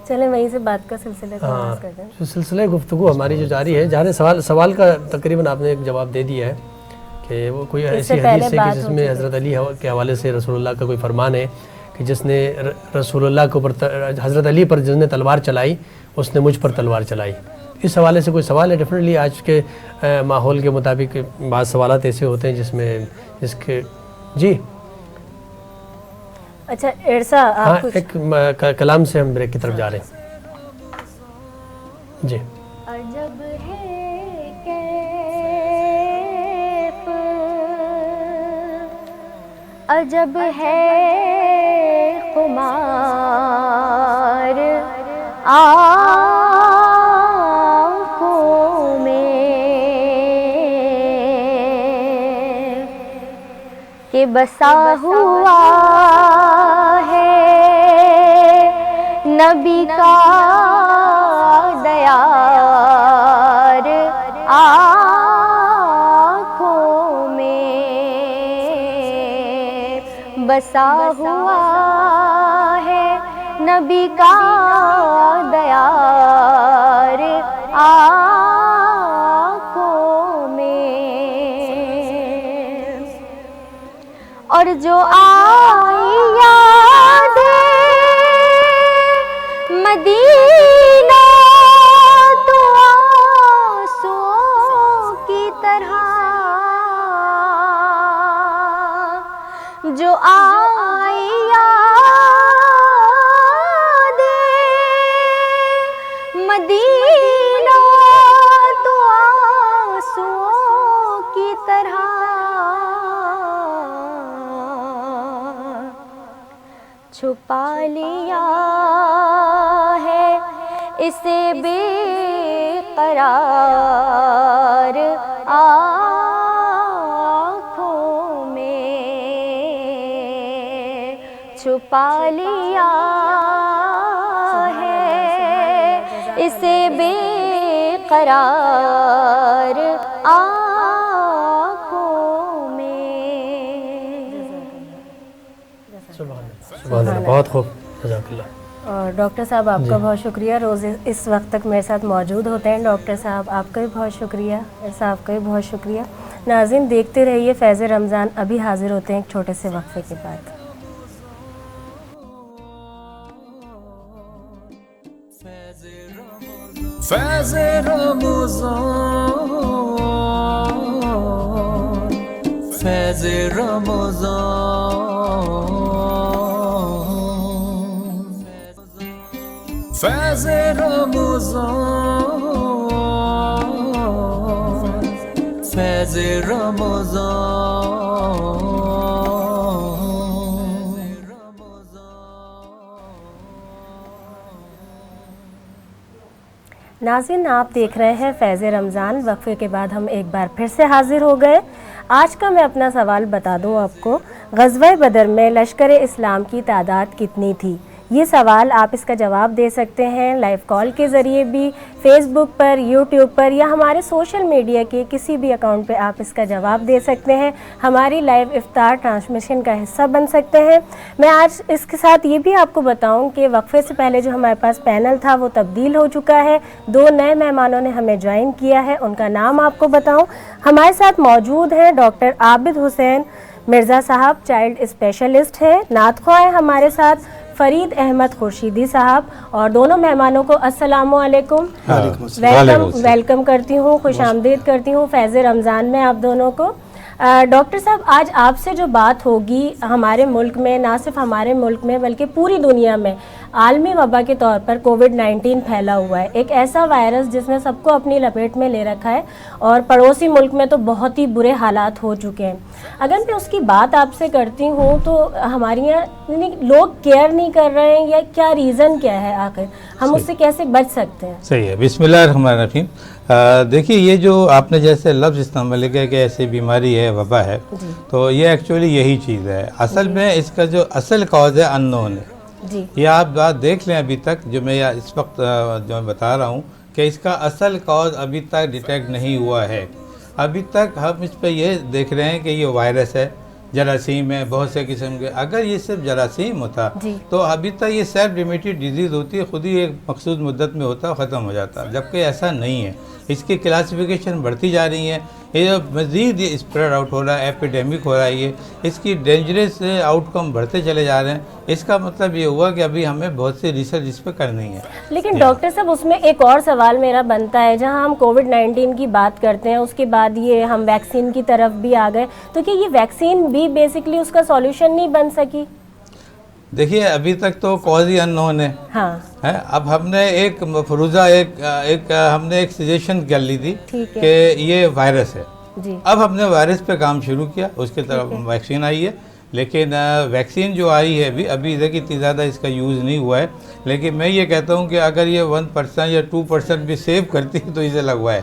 چلیں وہیں سے بات کا سلسلہ آغاز کرتے ہیں. جو سلسلہ گفتگو ہماری جو جاری ہے، جہاں سوال کا تقریباً آپ نے ایک جواب دے دیا ہے کہ وہ کوئی ایسی حدیث ہے کہ جس میں حضرت علی کے حوالے سے رسول اللہ کا کوئی فرمان ہے کہ جس نے رسول اللہ کے اوپر حضرت علی پر جس نے تلوار چلائی اس نے مجھ پر تلوار چلائی. اس حوالے سے کوئی سوال ہے؟ ڈیفینیٹلی آج کے ماحول کے مطابق بعض سوالات ایسے ہوتے ہیں جس کے جی اچھا ارسا ہاں، آپ ایک کلام سے ہم بریک کی طرف جا رہے ہیں. جی. عجب ہے کیف عجب ہے خمار آنکھوں میں کہ بسا ہوا ہے نبی کا دیار آنکھوں میں بسا ہوا ہے نبی کا دیار آنکھوں میں اور جو آئی یاد مدینہ تو آنسوں کی طرح جو آئی یاد مدینہ تو آنسوں کی طرح چھپا لیا ہے اسے بے قرار آنکھوں میں چھپا لیا ہے اسے بے قرار آنکھوں میں. سبحان اللہ، بہت خوب، جزاک اللہ. اور ڈاکٹر صاحب آپ کا بہت شکریہ، روز اس وقت تک میرے ساتھ موجود ہوتے ہیں. ڈاکٹر صاحب آپ کا بھی بہت شکریہ، ایسا آپ کا بھی بہت شکریہ. ناظرین دیکھتے رہیے فیض رمضان، ابھی حاضر ہوتے ہیں ایک چھوٹے سے وقفے کے بعد. فیض رمضان فیض رمضان فیض رمضان فیض رمضان. ناظرین آپ دیکھ رہے ہیں فیض رمضان. وقفے کے بعد ہم ایک بار پھر سے حاضر ہو گئے. آج کا میں اپنا سوال بتا دوں آپ کو، غزوہ بدر میں لشکر اسلام کی تعداد کتنی تھی؟ یہ سوال آپ اس کا جواب دے سکتے ہیں لائیو کال کے ذریعے بھی، فیس بک پر، یوٹیوب پر، یا ہمارے سوشل میڈیا کے کسی بھی اکاؤنٹ پہ آپ اس کا جواب دے سکتے ہیں. ہماری لائیو افطار ٹرانسمیشن کا حصہ بن سکتے ہیں. میں آج اس کے ساتھ یہ بھی آپ کو بتاؤں کہ وقفے سے پہلے جو ہمارے پاس پینل تھا وہ تبدیل ہو چکا ہے. 2 نئے مہمانوں نے ہمیں جوائن کیا ہے، ان کا نام آپ کو بتاؤں. ہمارے ساتھ موجود ہیں ڈاکٹر عابد حسین مرزا صاحب، چائلڈ اسپیشلسٹ ہیں، نعت خواہ ہیں ہمارے ساتھ فرید احمد خورشیدی صاحب. اور دونوں مہمانوں کو السلام علیکم، ویلکم کرتی ہوں، خوش آمدید کرتی ہوں فیض رمضان میں آپ دونوں کو. ڈاکٹر صاحب آج آپ سے جو بات ہوگی، ہمارے ملک میں، نہ صرف ہمارے ملک میں بلکہ پوری دنیا میں عالمی وبا کے طور پر کووڈ-19 پھیلا ہوا ہے. ایک ایسا وائرس جس نے سب کو اپنی لپیٹ میں لے رکھا ہے اور پڑوسی ملک میں تو بہت ہی برے حالات ہو چکے ہیں. اگر میں اس کی بات آپ سے کرتی ہوں تو ہمارے یہاں لوگ کیئر نہیں کر رہے ہیں، یا کیا ریزن کیا ہے؟ آخر ہم اس سے کیسے بچ سکتے ہیں؟ صحیح ہے. بسم اللہ الرحمن الرحیم. دیکھیے یہ جو آپ نے جیسے لفظ استعمال کیا کہ ایسی بیماری ہے، وبا ہے، تو یہ ایکچولی یہی چیز ہے. اصل میں اس کا جو اصل کاز ہے اننون ہے. یہ آپ بات دیکھ لیں ابھی تک جو میں اس وقت جو میں بتا رہا ہوں کہ اس کا اصل کاز ابھی تک ڈیٹیکٹ نہیں ہوا ہے. ابھی تک ہم اس پہ یہ دیکھ رہے ہیں کہ یہ وائرس ہے، جراثیم ہے، بہت سے قسم کے. اگر یہ صرف جراثیم ہوتا تو ابھی تک یہ سیلف لمیٹڈ ڈیزیز ہوتی ہے، خود ہی ایک مخصوص مدت میں ہوتا، ختم ہو جاتا، جبکہ ایسا نہیں ہے. اس کی کلاسیفیکیشن بڑھتی جا رہی ہے، یہ مزید یہ اسپریڈ آؤٹ ہو رہا ہے، ایپیڈیمک ہو رہا ہے. یہ اس کی ڈینجرس آؤٹ کم بڑھتے چلے جا رہے ہیں. اس کا مطلب یہ ہوا کہ ابھی ہمیں بہت سی ریسرچ اس پہ کرنی ہے. لیکن ڈاکٹر صاحب اس میں ایک اور سوال میرا بنتا ہے، جہاں ہم کووڈ-19 کی بات کرتے ہیں، اس کے بعد یہ ہم ویکسین کی طرف بھی آ گئے، تو کہ یہ ویکسین بھی بیسکلی اس کا سولوشن نہیں بن سکی؟ دیکھیے ابھی تک تو کاز ہی ان نون ہے. ہاں. اب ہم نے ایک مفروضہ ہم نے ایک سجیشن کر لی تھی کہ یہ وائرس ہے. اب ہم نے وائرس پہ کام شروع کیا، اس کے طرف ویکسین آئی ہے. لیکن ویکسین جو آئی ہے ابھی دیکھیے اتنی زیادہ اس کا یوز نہیں ہوا ہے. لیکن میں یہ کہتا ہوں کہ اگر یہ 1% یا 2% بھی سیو کرتی ہے تو اسے لگوائے.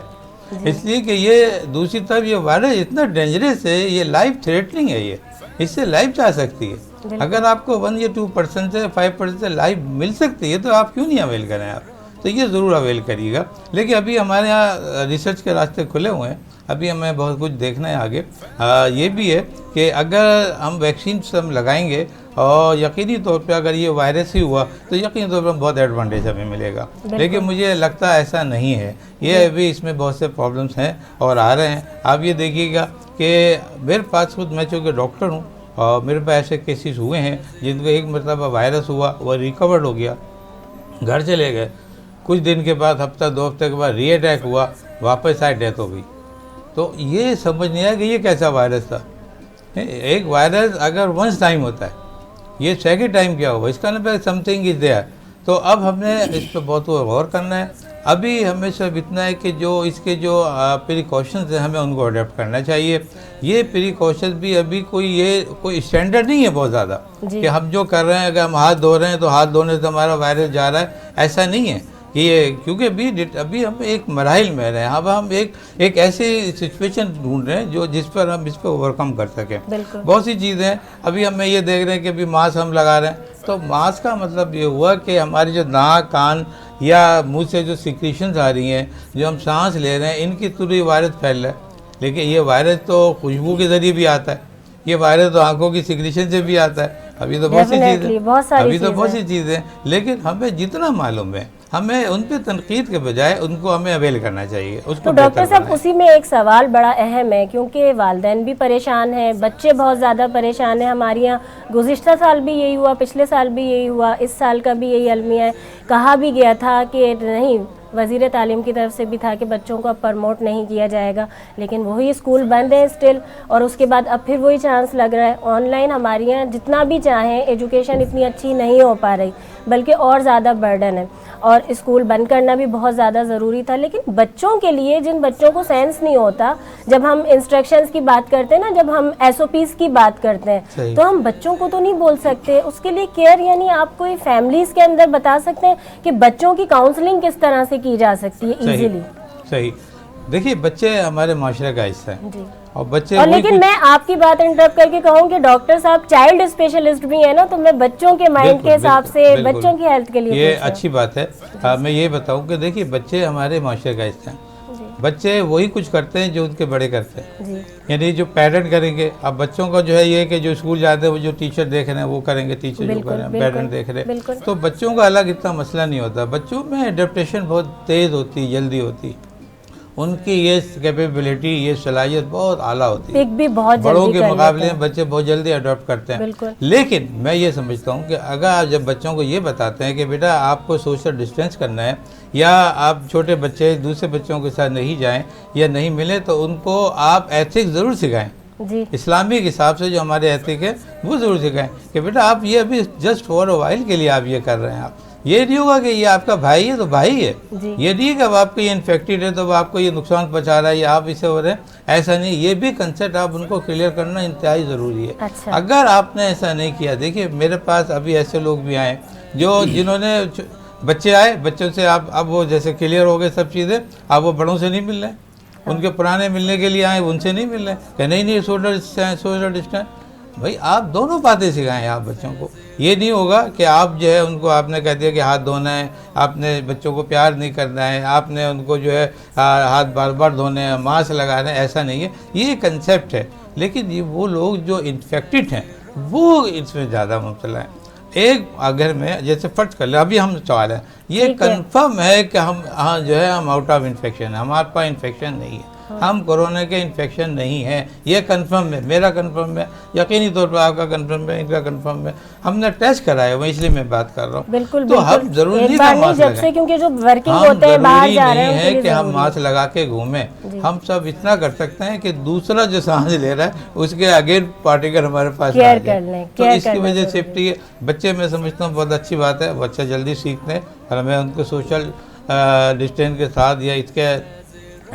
اس لیے کہ یہ دوسری طرف یہ وائرس اتنا ڈینجرس ہے، یہ لائف تھریٹننگ ہے، یہ اس سے لائف جا سکتی ہے. اگر آپ کو 1 یا 2% سے 5% سے لائف مل سکتی ہے تو آپ کیوں نہیں اویل کریں آپ؟ تو یہ ضرور اویل کریے گا. لیکن ابھی ہمارے یہاں ریسرچ کے راستے کھلے ہوئے ہیں، ابھی ہمیں بہت کچھ دیکھنا ہے آگے. یہ بھی ہے کہ اگر ہم ویکسینس ہم لگائیں گے اور یقینی طور پہ اگر یہ وائرس ہی ہوا تو یقینی طور پر بہت ایڈوانٹیج ہمیں ملے گا. لیکن مجھے لگتا ہے ایسا نہیں ہے. یہ ابھی اس میں بہت سے پرابلمس ہیں اور آ رہے ہیں. آپ یہ دیکھیے گا کہ میرے پاس خود، میں چونکہ ڈاکٹر ہوں اور میرے پاس ایسے کیسز ہوئے ہیں جن کو ایک مرتبہ وائرس ہوا، وہ ریکورڈ ہو گیا، گھر چلے گئے، کچھ دن کے بعد ہفتہ 2 ہفتے کے بعد ری اٹیک ہوا، واپس آئے، ڈیتھ ہو گئی. تو یہ سمجھ نہیں آیا کہ یہ کیسا وائرس تھا. ایک وائرس اگر ونس ٹائم ہوتا ہے، یہ سیکنڈ ٹائم کیا ہوا، اس کا نام سم تھنگ از دیئر. تو اب ہم نے اس پہ بہت غور کرنا ہے. ابھی ہمیں صرف اتنا ہے کہ جو اس کے جو پریکاشنز ہیں ہمیں ان کو اڈیپٹ کرنا چاہیے. یہ پریکاشنز بھی ابھی کوئی اسٹینڈرڈ نہیں ہے بہت زیادہ کہ ہم جو کر رہے ہیں، اگر ہم ہاتھ دھو رہے ہیں تو ہاتھ دھونے سے ہمارا وائرس جا رہا ہے، ایسا نہیں ہے. یہ کیونکہ ابھی ہم ایک مراحل میں رہے ہیں. اب ہم ایک ایسی سچویشن ڈھونڈ رہے ہیں جس پر ہم اس پہ اوور کم کر سکیں. بہت سی چیزیں ہیں. ابھی ہمیں یہ دیکھ رہے ہیں کہ ابھی ماسک ہم لگا رہے ہیں، تو ماسک کا مطلب یہ ہوا کہ ہماری جو ناک، کان یا منہ سے جو سیکریشنز آ رہی ہیں، جو ہم سانس لے رہے ہیں، ان کی تھرو یہ وائرس پھیل رہا ہے. لیکن یہ وائرس تو خوشبو کے ذریعے بھی آتا ہے، یہ وائرس تو آنکھوں کی سیکریشن سے بھی آتا ہے. ابھی تو بہت سی چیزیں لیکن ہمیں جتنا معلوم ہے ہمیں ان پہ تنقید کے بجائے ان کو ہمیں اویل کرنا چاہیے. تو ڈاکٹر صاحب اسی میں ایک سوال بڑا اہم ہے، کیونکہ والدین بھی پریشان ہیں، بچے بہت زیادہ پریشان ہیں. ہمارے یہاں گزشتہ سال بھی یہی ہوا، پچھلے سال بھی یہی ہوا، اس سال کا بھی یہی المیہ ہے. کہا بھی گیا تھا کہ نہیں، وزیر تعلیم کی طرف سے بھی تھا کہ بچوں کو اب پرموٹ نہیں کیا جائے گا، لیکن وہی اسکول بند ہیں اسٹل. اور اس کے بعد اب پھر وہی چانس لگ رہا ہے. آن لائن ہمارے یہاں جتنا بھی چاہیں ایجوکیشن اتنی اچھی نہیں ہو پا رہی، بلکہ اور زیادہ برڈن ہے. اور اسکول بند کرنا بھی بہت زیادہ ضروری تھا. لیکن بچوں کے لیے، جن بچوں کو سینس نہیں ہوتا، جب ہم انسٹرکشنز کی بات کرتے ہیں نا، جب ہم SOPs کی بات کرتے ہیں، تو ہم بچوں کو تو نہیں بول سکتے. اس کے لیے کیئر، یعنی آپ کوئی فیملیز کے اندر بتا سکتے ہیں کہ بچوں کی کاؤنسلنگ کس طرح سے کی جا سکتی ہے ایزیلی؟ صحیح. دیکھیے بچے ہمارے معاشرے کا حصہ ہیں اور بچے لیکن میں آپ کی بات انٹرپٹ کر کے کہوں کہ ڈاکٹر صاحب چائلڈ اسپیشلسٹ بھی ہیں نا، تو میں بچوں کے مائنڈ کے حساب سے، بچوں کی ہیلتھ کے لیے یہ اچھی بات ہے. میں یہ بتاؤں کہ دیکھیے بچے ہمارے معاشرے کا حصہ ہیں. بچے وہی کچھ کرتے ہیں جو ان کے بڑے کرتے ہیں. یعنی جو پیرنٹ کریں گے، اب بچوں کا جو ہے یہ کہ جو اسکول جاتے ہیں وہ جو ٹیچر دیکھ رہے ہیں وہ کریں گے، ٹیچر جو کر رہے ہیں پیرنٹ دیکھ رہے ہیں. تو بچوں کا الگ اتنا مسئلہ نہیں ہوتا. بچوں میں اڈیپٹیشن بہت تیز ہوتی، جلدی ہوتی. ان کی یہ کیپیبلٹی، یہ صلاحیت بہت اعلیٰ ہوتی ہے. بڑوں کے مقابلے میں بچے بہت جلدی اڈاپٹ کرتے ہیں. لیکن میں یہ سمجھتا ہوں کہ اگر آپ جب بچوں کو یہ بتاتے ہیں کہ بیٹا آپ کو سوشل ڈسٹینس کرنا ہے، یا آپ چھوٹے بچے دوسرے بچوں کے ساتھ نہیں جائیں یا نہیں ملیں، تو ان کو آپ ایتھکس ضرور سکھائیں. اسلامک حساب سے جو ہمارے ایتھک ہے وہ ضرور سکھائیں کہ بیٹا آپ یہ ابھی جسٹ فور اے وائل کے لیے آپ یہ کر رہے ہیں. آپ یہ نہیں ہوگا کہ یہ آپ کا بھائی ہے تو بھائی ہے. یہ نہیں ہے کہ اب آپ کو یہ انفیکٹڈ ہے تو آپ کو یہ نقصان پہنچا رہا ہے یا آپ اسے ہو رہے ہیں، ایسا نہیں. یہ بھی کنسیپٹ آپ ان کو کلیئر کرنا انتہائی ضروری ہے. اگر آپ نے ایسا نہیں کیا، دیکھیے میرے پاس ابھی ایسے لوگ بھی آئے جنہوں نے بچے آئے، بچوں سے آپ اب وہ جیسے کلیئر ہو گئے سب چیزیں، آپ وہ بڑوں سے نہیں مل رہے. ان کے پرانے ملنے کے لیے آئے، ان سے نہیں مل رہے کہ نہیں سوشل ڈسٹینس. بھائی آپ دونوں باتیں سکھائیں آپ بچوں کو. یہ نہیں ہوگا کہ آپ جو ہے ان کو آپ نے کہہ دیا کہ ہاتھ دھونا ہے, آپ نے بچوں کو پیار نہیں کرنا ہے, آپ نے ان کو جو ہے ہاتھ بار بار دھونے ہیں, ماسک لگانا ہے, ایسا نہیں ہے. یہ کنسیپٹ ہے, لیکن یہ وہ لوگ جو انفیکٹڈ ہیں وہ اس میں زیادہ مبتلا ہیں. ایک اگر میں جیسے فرض کر لیں, ابھی ہم سوال ہے یہ کنفرم ہے کہ ہم جو ہے ہم آؤٹ آف انفیکشن ہے, ہمارے پاس انفیکشن نہیں ہے, ہم کورونا کے انفیکشن نہیں ہیں, یہ کنفرم ہے, میرا کنفرم ہے, یقینی طور پر آپ کا کنفرم ہے, ان کا کنفرم ہے, ہم نے ٹیسٹ کرایا ہوا, اس لیے میں بات کر رہا ہوں. بالکل تو ہم ضروری نہیں کہ ماسک جب سے کیونکہ جو ورکنگ ہم ہوتے ہیں باہر ضروری جا رہے ہیں نہیں ہے کہ ہم ماسک لگا کے گھومیں. ہم سب اتنا کر سکتے ہیں کہ دوسرا جو سانس لے رہا ہے اس کے اگین پارٹیکل ہمارے پاس آ جائے. تو اس کی وجہ سے سیفٹی ہے. بچے میں سمجھتا ہوں بہت اچھی بات ہے, بچہ جلدی سیکھتے ہیں, اور ہمیں ان کو سوشل ڈسٹینس کے ساتھ یا اس کے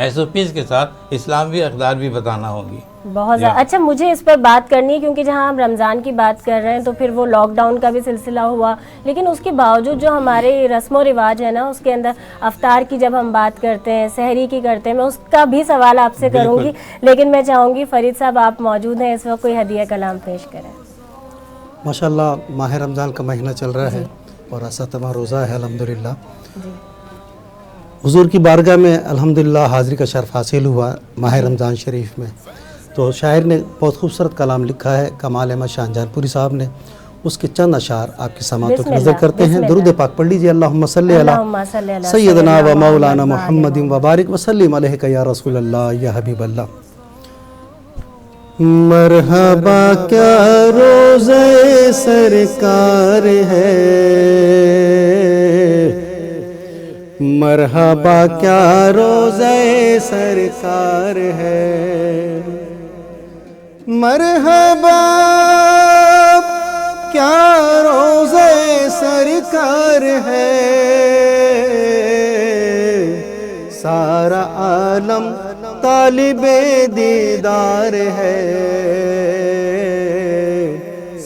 ایس او پیز کے ساتھ اسلامی اقدار بھی بتانا ہوگی. بہت زیادہ اچھا. مجھے اس پر بات کرنی ہے کیونکہ جہاں ہم رمضان کی بات کر رہے ہیں تو پھر وہ لاک ڈاؤن کا بھی سلسلہ ہوا, لیکن اس کے باوجود جو ہمارے رسم و رواج ہے نا اس کے اندر افطار کی جب ہم بات کرتے ہیں, سحری کی کرتے ہیں, میں اس کا بھی سوال آپ سے کروں گی, لیکن میں چاہوں گی فرید صاحب آپ موجود ہیں اس وقت, کوئی ہدیہ کلام پیش کریں. ماشاءاللہ ماہ رمضان کا مہینہ چل رہا ہے اور 7واں روزہ ہے الحمدللہ. حضور کی بارگاہ میں الحمدللہ حاضری کا شرف حاصل ہوا ماہ رمضان شریف میں. تو شاعر نے بہت خوبصورت کلام لکھا ہے کمال احمد شاہ جہان پوری صاحب نے, اس کے چند اشعار آپ کی سماعتوں کی نظر کرتے ہیں. درود پاک پڑھ لیجئے. اللہم صلی علی سیدنا و مولانا محمد و بارک وسلم علیہ یا رسول اللہ یا حبیب اللہ. مرحبا کیا روزہ سرکار ہے, مرحبا کیا روزہ سرکار ہے, مرحبا کیا روزہ سرکار ہے, سارا عالم طالب دیدار ہے,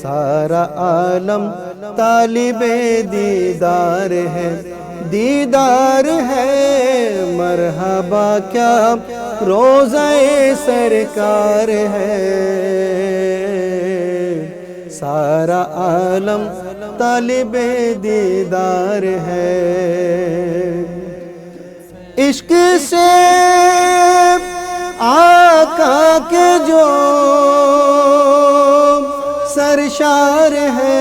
سارا عالم طالب دیدار ہے, دیدار ہے. مرحبا کیا روزہ سرکار ہے, سارا عالم طالب دیدار ہے. عشق سے آقا کے جو سرشار ہے,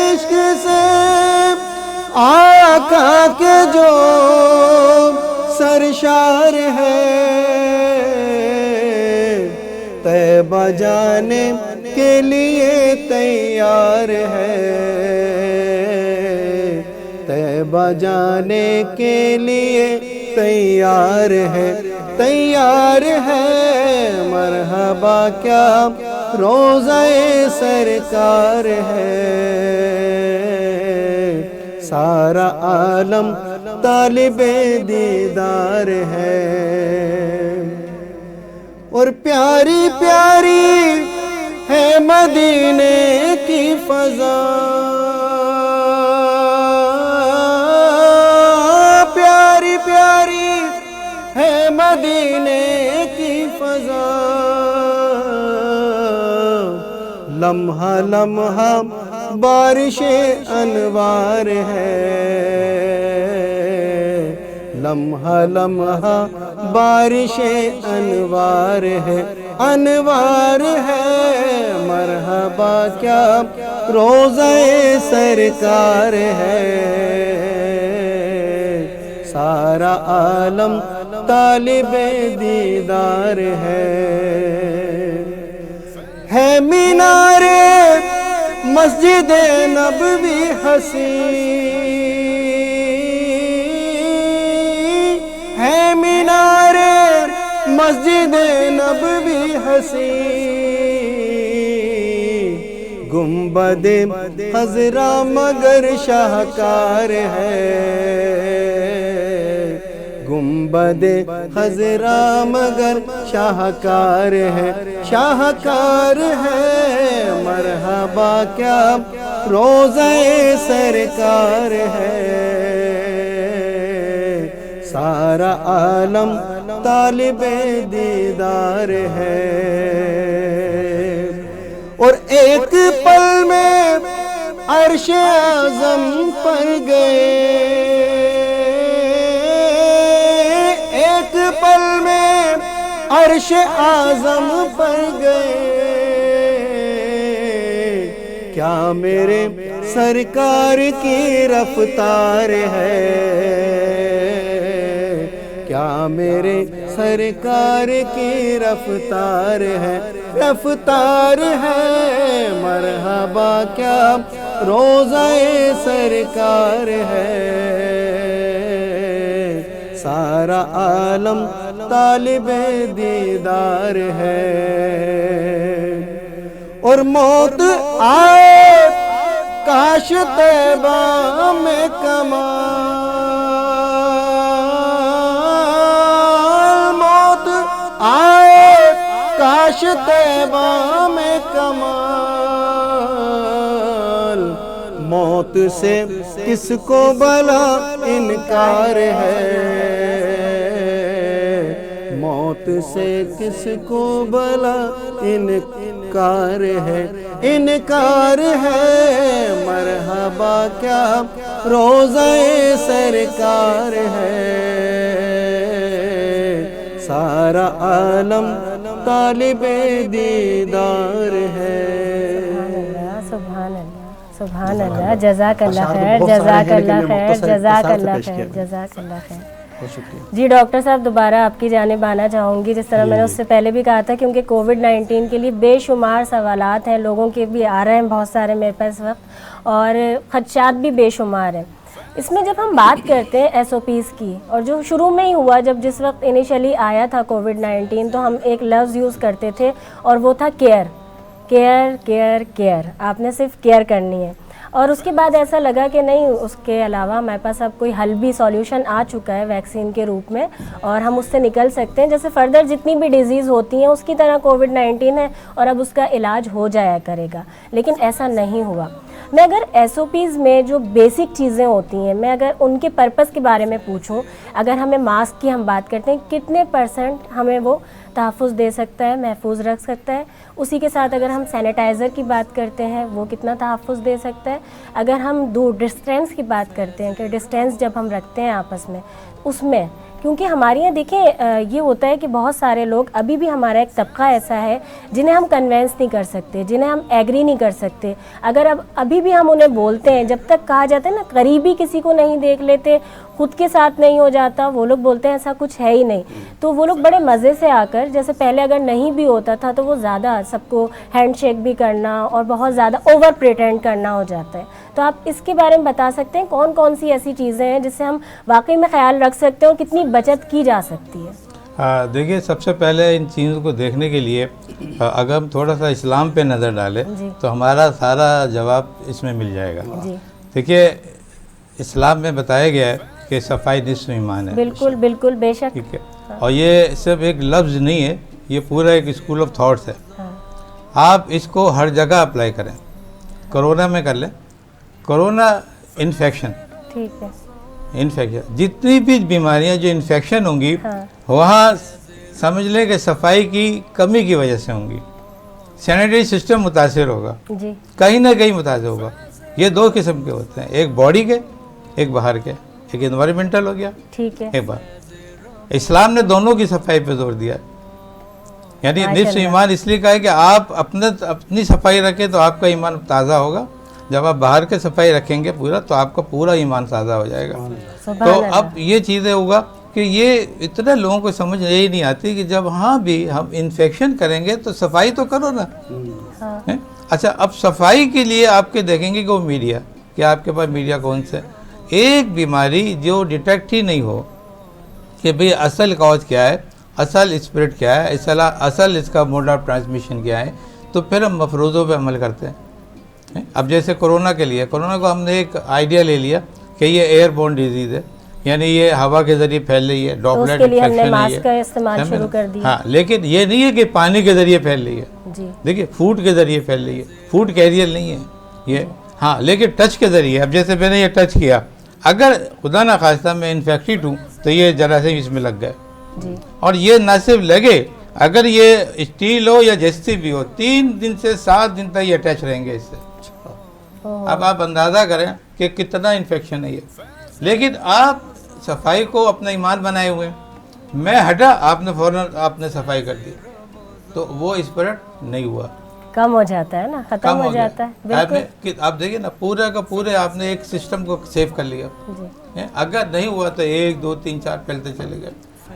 عشق سے آقا کے جو سرشار ہے, طیبہ جانے کے لیے تیار ہے, طیبہ جانے کے لیے تیار ہے, تیار ہے. مرحبا کیا روزہ سرکار ہے, سارا عالم طالب دیدار ہے. اور پیاری پیاری ہے مدینے کی فضا, پیاری پیاری ہے مدینے کی فضا, لمحہ لمحہ بارش انوار ہے, لمحہ لمحہ بارش انوار ہے, انوار ہے. مرحبا کیا روزہ سرکار ہے, سارا عالم طالب دیدار ہے مینار مسجد نبوی حسین, ہے مینار مسجد نبوی حسین, گنبد خضرا مگر شاہکار ہے, گنبد خضرا مگر شاہکار ہے, شاہکار ہے. مرحبا کیا روزہ سرکار ہے, سارا عالم طالب دیدار ہے، اور ایک پل میں عرش اعظم پر گئے، ایک پل میں عرش اعظم پر گئے، کیا میرے سرکار کی رفتار ہے، کیا میرے سرکار کی رفتار ہے، رفتار ہے، مرحبا کیا روضہ سرکار ہے، سارا عالم طالب دیدار ہے، اور موت آئے کاش طیبہ میں کمال، موت آئے کاش طیبہ میں کمال، موت سے کس کو بھلا انکار ہے، موت سے کس کو بھلا انکار ہے، انکار ہے، مرحبا کیا روضہ سرکار ہے، سارا عالم طالب دیدار ہے۔ سبحان اللہ، سبحان اللہ، جزاک اللہ خیر، جزاک اللہ خیر، جزاک اللہ خیر، جزاک اللہ خیر۔ جی ڈاکٹر صاحب دوبارہ آپ کی جانب آنا چاہوں گی، جس طرح میں نے اس سے پہلے بھی کہا تھا، کیونکہ کووڈ-19 کے لیے بے شمار سوالات ہیں، لوگوں کے بھی آ رہے ہیں بہت سارے میرے پاس وقت، اور خدشات بھی بے شمار ہیں۔ اس میں جب ہم بات کرتے ہیں SOPs کی، اور جو شروع میں ہی ہوا، جس وقت انیشلی آیا تھا کووڈ-19، تو ہم ایک لفظ یوز کرتے تھے اور وہ تھا کیئر، کیئر کیئر کیئر، آپ نے صرف کیئر کرنی ہے، اور اس کے بعد ایسا لگا کہ نہیں، اس کے علاوہ ہمارے پاس اب کوئی حل بھی، سولیوشن آ چکا ہے ویکسین کے روپ میں، اور ہم اس سے نکل سکتے ہیں، جیسے فردر جتنی بھی ڈیزیز ہوتی ہیں اس کی طرح کووڈ-19 ہے، اور اب اس کا علاج ہو جایا کرے گا، لیکن ایسا نہیں ہوا۔ میں اگر SOPs میں جو بیسک چیزیں ہوتی ہیں، میں اگر ان کے پرپس کے بارے میں پوچھوں، اگر ہمیں ماسک کی ہم بات کرتے ہیں، کتنے % ہمیں وہ تحفظ دے سکتا ہے، محفوظ رکھ سکتا ہے؟ اسی کے ساتھ اگر ہم سینیٹائزر کی بات کرتے ہیں، وہ کتنا تحفظ دے سکتا ہے؟ اگر ہم ڈسٹینس کی بات کرتے ہیں، کہ ڈسٹینس جب ہم رکھتے ہیں آپس میں، اس میں کیونکہ ہمارے یہاں دیکھیں یہ ہوتا ہے کہ بہت سارے لوگ، ابھی بھی ہمارا ایک طبقہ ایسا ہے جنہیں ہم کنوینس نہیں کر سکتے، جنہیں ہم ایگری نہیں کر سکتے، اگر ابھی بھی ہم انہیں بولتے ہیں، جب تک کہا جاتا ہے نا قریبی کسی کو نہیں دیکھ لیتے، خود کے ساتھ نہیں ہو جاتا، وہ لوگ بولتے ہیں ایسا کچھ ہے ہی نہیں، تو وہ لوگ بڑے مزے سے آ کر، جیسے پہلے اگر نہیں بھی ہوتا تھا تو وہ زیادہ سب کو ہینڈ شیک بھی کرنا اور بہت زیادہ اوور پریٹینڈ کرنا ہو جاتا ہے، تو آپ اس کے بارے میں بتا سکتے ہیں کون کون سی ایسی چیزیں ہیں جس سے ہم واقعی میں خیال رکھ سکتے ہیں اور کتنی بچت کی جا سکتی ہے؟ دیکھیے، سب سے پہلے ان چیزوں کو دیکھنے کے لیے اگر ہم تھوڑا سا اسلام پہ نظر ڈالیں تو ہمارا سارا جواب اس میں مل جائے گا۔ دیکھیے، اسلام میں بتایا گیا ہے کہ صفائی نصف ایمان ہے۔ بالکل بالکل، بے شک، ٹھیک ہے، اور یہ صرف ایک لفظ نہیں ہے، یہ پورا ایک اسکول آف تھاٹس ہے۔ آپ اس کو ہر جگہ اپلائی کریں، کرونا میں کر لیں، کرونا انفیکشن، ٹھیک ہے، انفیکشن، جتنی بھی بیماریاں جو انفیکشن ہوں گی وہاں سمجھ لیں کہ صفائی کی کمی کی وجہ سے ہوں گی، سینیٹری سسٹم متاثر ہوگا، جی، کہیں نہ کہیں متاثر ہوگا۔ یہ دو قسم کے ہوتے ہیں، ایک باڈی کے، ایک باہر کے، ایک انوائرمنٹل ہو گیا، ٹھیک ہے، ایک بار اسلام نے دونوں کی صفائی پہ زور دیا، یعنی نصف ایمان اس لیے کہا ہے کہ آپ اپنی صفائی رکھیں تو آپ کا ایمان تازہ ہوگا، جب آپ باہر کے صفائی رکھیں گے پورا تو آپ کا پورا ایمان تازہ ہو جائے گا۔ تو اب یہ چیزیں ہوگا کہ یہ اتنے لوگوں کو سمجھ یہی نہیں آتی کہ جب ہاں بھی ہم انفیکشن کریں گے تو صفائی تو کرو نا۔ اچھا، اب صفائی کے لیے آپ کے دیکھیں گے کہ وہ میڈیا، کہ آپ کے پاس میڈیا کون سے، ایک بیماری جو ڈیٹیکٹ ہی نہیں ہو کہ بھئی اصل کاز کیا ہے، اصل اسپرٹ کیا ہے، اصل اس کا موڈ آف ٹرانسمیشن کیا ہے، تو پھر ہم مفروضوں پہ عمل کرتے ہیں۔ اب جیسے کرونا کے لیے، کرونا کو ہم نے ایک آئیڈیا لے لیا کہ یہ ایئر بورن ڈیزیز ہے، یعنی یہ ہوا کے ذریعے پھیل رہی ہے، ڈراپلیٹ انفیکشن ہے یہ، ہاں، لیکن یہ نہیں ہے کہ پانی کے ذریعے پھیل رہی ہے، دیکھیے فوڈ کے ذریعے پھیل رہی ہے، فوڈ کیریئر نہیں ہے یہ، ہاں، لیکن ٹچ کے ذریعے، اب جیسے میں نے یہ ٹچ کیا، اگر خدا نخواستہ میں انفیکٹڈ ہوں تو یہ جراثیم اس میں لگ گئے. جی اور یہ نہ صرف لگے, اگر یہ اسٹیل ہو یا جیسی بھی ہو 3 دن سے 7 دن تک یہ اٹیچ رہیں گے اس سے. اب آپ اندازہ کریں کہ کتنا انفیکشن ہے یہ. لیکن آپ صفائی کو اپنا ایمان بنائے ہوئے, میں ہٹا آپ نے فوراً آپ نے صفائی کر دی, تو وہ اسپرٹ نہیں ہوا, کم ہو جاتا ہے نا, ختم ہو جاتا ہے. بالکل آپ دیکھیں نا پورا کا پورے آپ نے ایک سسٹم کو سیو کر لیا. اگر نہیں ہوا تو 1 2 3 4 پھیلتے چلے گئے.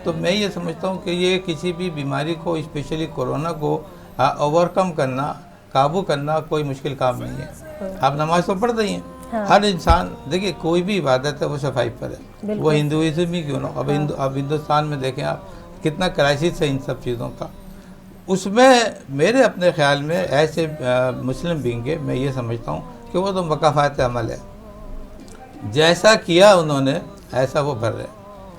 تو میں یہ سمجھتا ہوں کہ یہ کسی بھی بیماری کو, اسپیشلی کورونا کو اوور کم کرنا, قابو کرنا کوئی مشکل کام نہیں ہے. آپ نماز تو پڑھتے ہی ہیں, ہر انسان دیکھیے کوئی بھی عبادت ہے وہ صفائی پر ہے, وہ ہندوازم ہی کیوں نہ. اب ہندوستان میں دیکھیں آپ کتنا کرائسس ہے ان سب چیزوں کا. اس میں میرے اپنے خیال میں ایسے مسلم بینگ کے میں یہ سمجھتا ہوں کہ وہ تو مکافات عمل ہے, جیسا کیا انہوں نے ایسا وہ بھر رہے.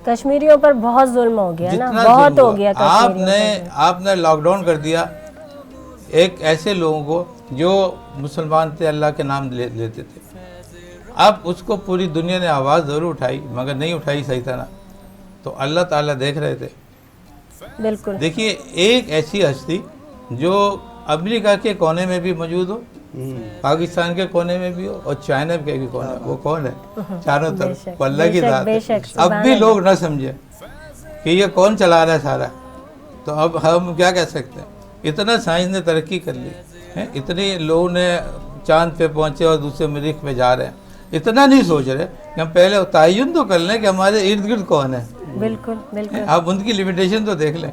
کشمیریوں پر بہت ظلم ہو گیا نا, بہت ہو گیا. آپ نے لاک ڈاؤن کر دیا ایک ایسے لوگوں کو جو مسلمان تھے, اللہ کے نام لیتے تھے. اب اس کو پوری دنیا نے آواز ضرور اٹھائی مگر نہیں اٹھائی صحیح طرح, تو اللہ تعالیٰ دیکھ رہے تھے. بالکل دیکھیے ایک ایسی ہستی جو امریکہ کے کونے میں بھی موجود ہو, پاکستان کے کونے میں بھی ہو اور چائنا کے بھی کونے, وہ کون ہے چاروں طرف, وہ اللہ کی ذات ہے. اب بھی لوگ نہ سمجھے کہ یہ کون چلا رہا ہے سارا, تو اب ہم کیا کہہ سکتے ہیں. اتنا سائنس نے ترقی کر لی, اتنے لوگوں نے چاند پہ پہنچے اور دوسرے مریخ پہ جا رہے ہیں. اتنا نہیں سوچ رہے کہ ہم پہلے تعین تو کر لیں کہ ہمارے ارد گرد کون ہے. بالکل بالکل. آپ ان کی لمیٹیشن تو دیکھ لیں,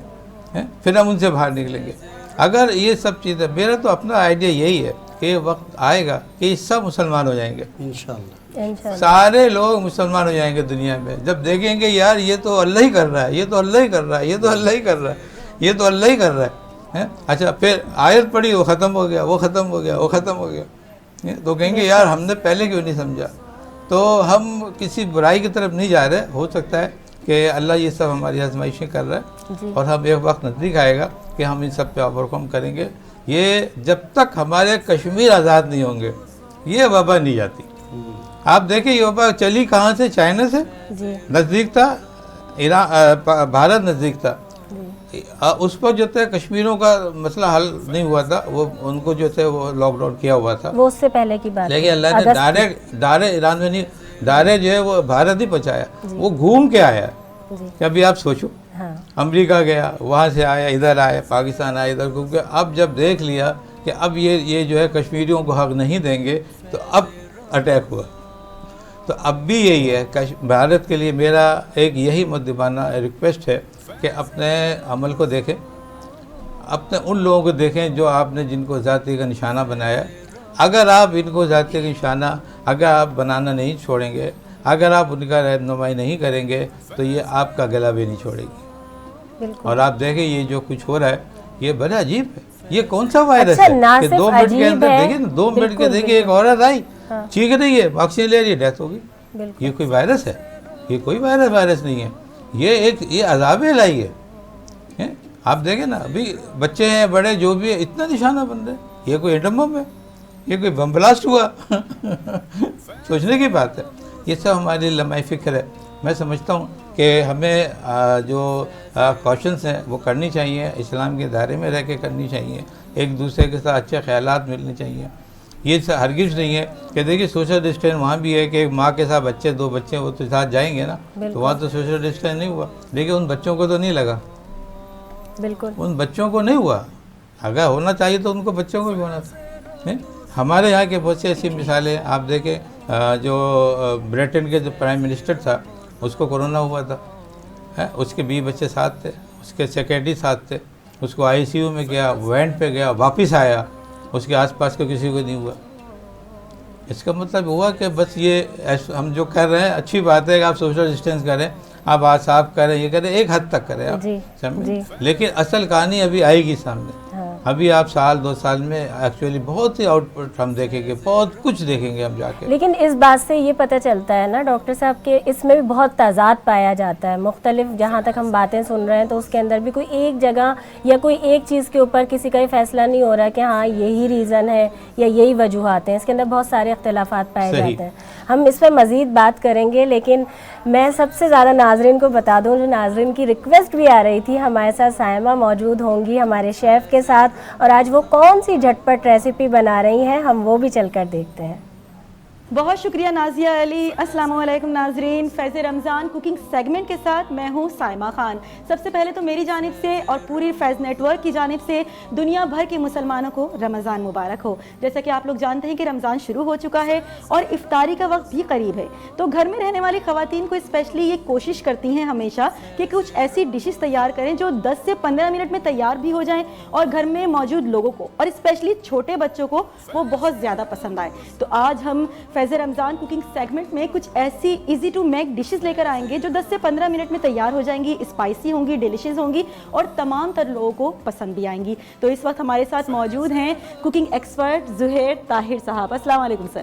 پھر ہم ان سے باہر نکلیں گے. اگر یہ سب چیزیں, میرا تو اپنا آئیڈیا یہی ہے کہ وقت آئے گا کہ سب مسلمان ہو جائیں گے انشاءاللہ. سارے لوگ مسلمان ہو جائیں گے دنیا میں, جب دیکھیں گے یار یہ تو اللہ ہی کر رہا ہے, یہ تو اللہ ہی کر رہا ہے, یہ تو اللہ ہی کر رہا ہے, یہ تو اللہ ہی کر رہا ہے. اچھا پھر آیت پڑھی, وہ ختم ہو گیا, وہ ختم ہو گیا, وہ ختم ہو گیا, تو کہیں گے یار ہم نے پہلے کیوں نہیں سمجھا. تو ہم کسی برائی کی طرف نہیں جا رہے. ہو سکتا ہے کہ اللہ یہ سب ہماری آزمائشیں کر رہا ہے, اور ہم ایک وقت نزدیک آئے گا کہ ہم ان سب پہ اوور کم کریں گے. یہ جب تک ہمارے کشمیر آزاد نہیں ہوں گے یہ وبا نہیں جاتی. آپ دیکھیں یہ وبا چلی کہاں سے, چائنا سے, نزدیک تھا, بھارت نزدیک تھا. اس پر جو تھے کشمیروں کا مسئلہ حل نہیں ہوا تھا, وہ ان کو جو تھے وہ لاک ڈاؤن کیا ہوا تھا, وہ اس سے پہلے کی بات. لیکن اللہ نے ڈائریکٹ ایران میں نہیں, ڈائریکٹ جو ہے وہ بھارت ہی پہنچایا, وہ گھوم کے آیا. کہ ابھی آپ سوچو, امریکہ گیا, وہاں سے آیا, ادھر آیا, پاکستان آیا, ادھر گھوم کے, اب جب دیکھ لیا کہ اب یہ جو ہے کشمیریوں کو حق نہیں دیں گے, تو اب اٹیک ہوا. تو اب بھی یہی ہے بھارت کے لیے میرا ایک یہی مؤدبانہ ریکویسٹ ہے کہ اپنے عمل کو دیکھیں, اپنے ان لوگوں کو دیکھیں جو آپ نے جن کو ذاتی کا نشانہ بنایا. اگر آپ ان کو ذاتی کا نشانہ اگر آپ بنانا نہیں چھوڑیں گے, اگر آپ ان کا رہنمائی نہیں کریں گے, تو یہ آپ کا گلا بھی نہیں چھوڑے گی. اور آپ دیکھیں یہ جو کچھ ہو رہا ہے یہ بڑا عجیب ہے. یہ کون سا وائرس ہے کہ 2 منٹ کے اندر دیکھیں نا, 2 منٹ کے دیکھیں ایک عورت آئی, چیخ رہی ہے, آکسیجن لے رہی ہے, ڈیتھ ہو گئی. یہ کوئی وائرس ہے؟ یہ کوئی وائرس نہیں ہے, یہ عذاب الہی ہے. آپ دیکھیں نا ابھی بچے ہیں بڑے جو بھی ہے اتنا نشانہ بن رہے ہیں. یہ کوئی ایٹم بم ہے, یہ کوئی بم بلاسٹ ہوا, سوچنے کی بات ہے. یہ سب ہماری لمحہ فکر ہے. میں سمجھتا ہوں کہ ہمیں جو کوشنس ہیں وہ کرنی چاہیے, اسلام کے دائرے میں رہ کے کرنی چاہیے, ایک دوسرے کے ساتھ اچھے خیالات ملنے چاہیے. یہ ہرگز نہیں ہے کہ دیکھیے سوشل ڈسٹینس وہاں بھی ہے کہ ایک ماں کے ساتھ بچے 2 بچے وہ تو ساتھ جائیں گے نا, تو وہاں تو سوشل ڈسٹینس نہیں ہوا. لیکن ان بچوں کو تو نہیں لگا, بالکل ان بچوں کو نہیں ہوا. اگر ہونا چاہیے تو ان کو بچوں کو بھی ہونا تھا. ہمارے یہاں کے بہت سی ایسی مثالیں آپ دیکھیں, جو برٹن کے جو پرائم منسٹر تھا اس کو کورونا ہوا تھا, اس کے 20 بچے ساتھ تھے, اس کے سیکرٹری ساتھ تھے, اس کو ICU میں گیا, وینٹ پہ گیا, واپس آیا, اس کے آس پاس کو کسی کو نہیں ہوا. اس کا مطلب ہوا کہ بس یہ ہم جو کر رہے ہیں اچھی بات ہے کہ آپ سوشل ڈسٹینس کریں, آپ ہاتھ صاف کریں, یہ کریں, ایک حد تک کریں آپ, لیکن اصل کہانی ابھی آئے گی سامنے. ابھی آپ 1-2 سال میں ایکچولی بہت ہی آؤٹ پٹ ہم دیکھیں گے, بہت کچھ دیکھیں گے ہم جا کے. لیکن اس بات سے یہ پتہ چلتا ہے نا ڈاکٹر صاحب کہ اس میں بھی بہت تضاد پایا جاتا ہے. مختلف جہاں تک ہم باتیں سن رہے ہیں تو اس کے اندر بھی کوئی ایک جگہ یا کوئی ایک چیز کے اوپر کسی کا یہ فیصلہ نہیں ہو رہا کہ ہاں یہی ریزن ہے یا یہی وجوہات ہیں. اس کے اندر بہت سارے اختلافات پائے جاتے ہیں. ہم اس پہ مزید بات کریں گے، لیکن میں سب سے زیادہ ناظرین کو بتا دوں، جو ناظرین کی ریکویسٹ بھی آ رہی تھی، ہمارے ساتھ سائمہ موجود ہوں گی ہمارے شیف کے ساتھ، اور آج وہ کون سی جھٹ پٹ ریسیپی بنا رہی ہیں ہم وہ بھی چل کر دیکھتے ہیں۔ بہت شکریہ نازیہ علی۔ السلام علیکم ناظرین، فیض رمضان کوکنگ سیگمنٹ کے ساتھ میں ہوں سائمہ خان۔ سب سے پہلے تو میری جانب سے اور پوری فیض نیٹ ورک کی جانب سے دنیا بھر کے مسلمانوں کو رمضان مبارک ہو۔ جیسا کہ آپ لوگ جانتے ہیں کہ رمضان شروع ہو چکا ہے اور افطاری کا وقت بھی قریب ہے، تو گھر میں رہنے والی خواتین کو اسپیشلی یہ کوشش کرتی ہیں ہمیشہ کہ کچھ ایسی ڈشز تیار کریں جو 10 سے 15 منٹ میں تیار بھی ہو جائیں اور گھر میں موجود لوگوں کو اور اسپیشلی چھوٹے بچوں کو وہ بہت زیادہ پسند آئے۔ تو آج ہم فیض رمضان کوکنگ سیگمنٹ میں کچھ ایسی ایزی ٹو میک ڈشز لے کر آئیں گے جو 10 سے 15 منٹ میں تیار ہو جائیں گی، اسپائسی ہوں گی، ڈیلیشیس ہوں گی اور تمام تر لوگوں کو پسند بھی آئیں گی۔ تو اس وقت ہمارے ساتھ موجود ہیں کوکنگ ایکسپرٹ زہیر طاہر صاحب۔ السلام علیکم سر،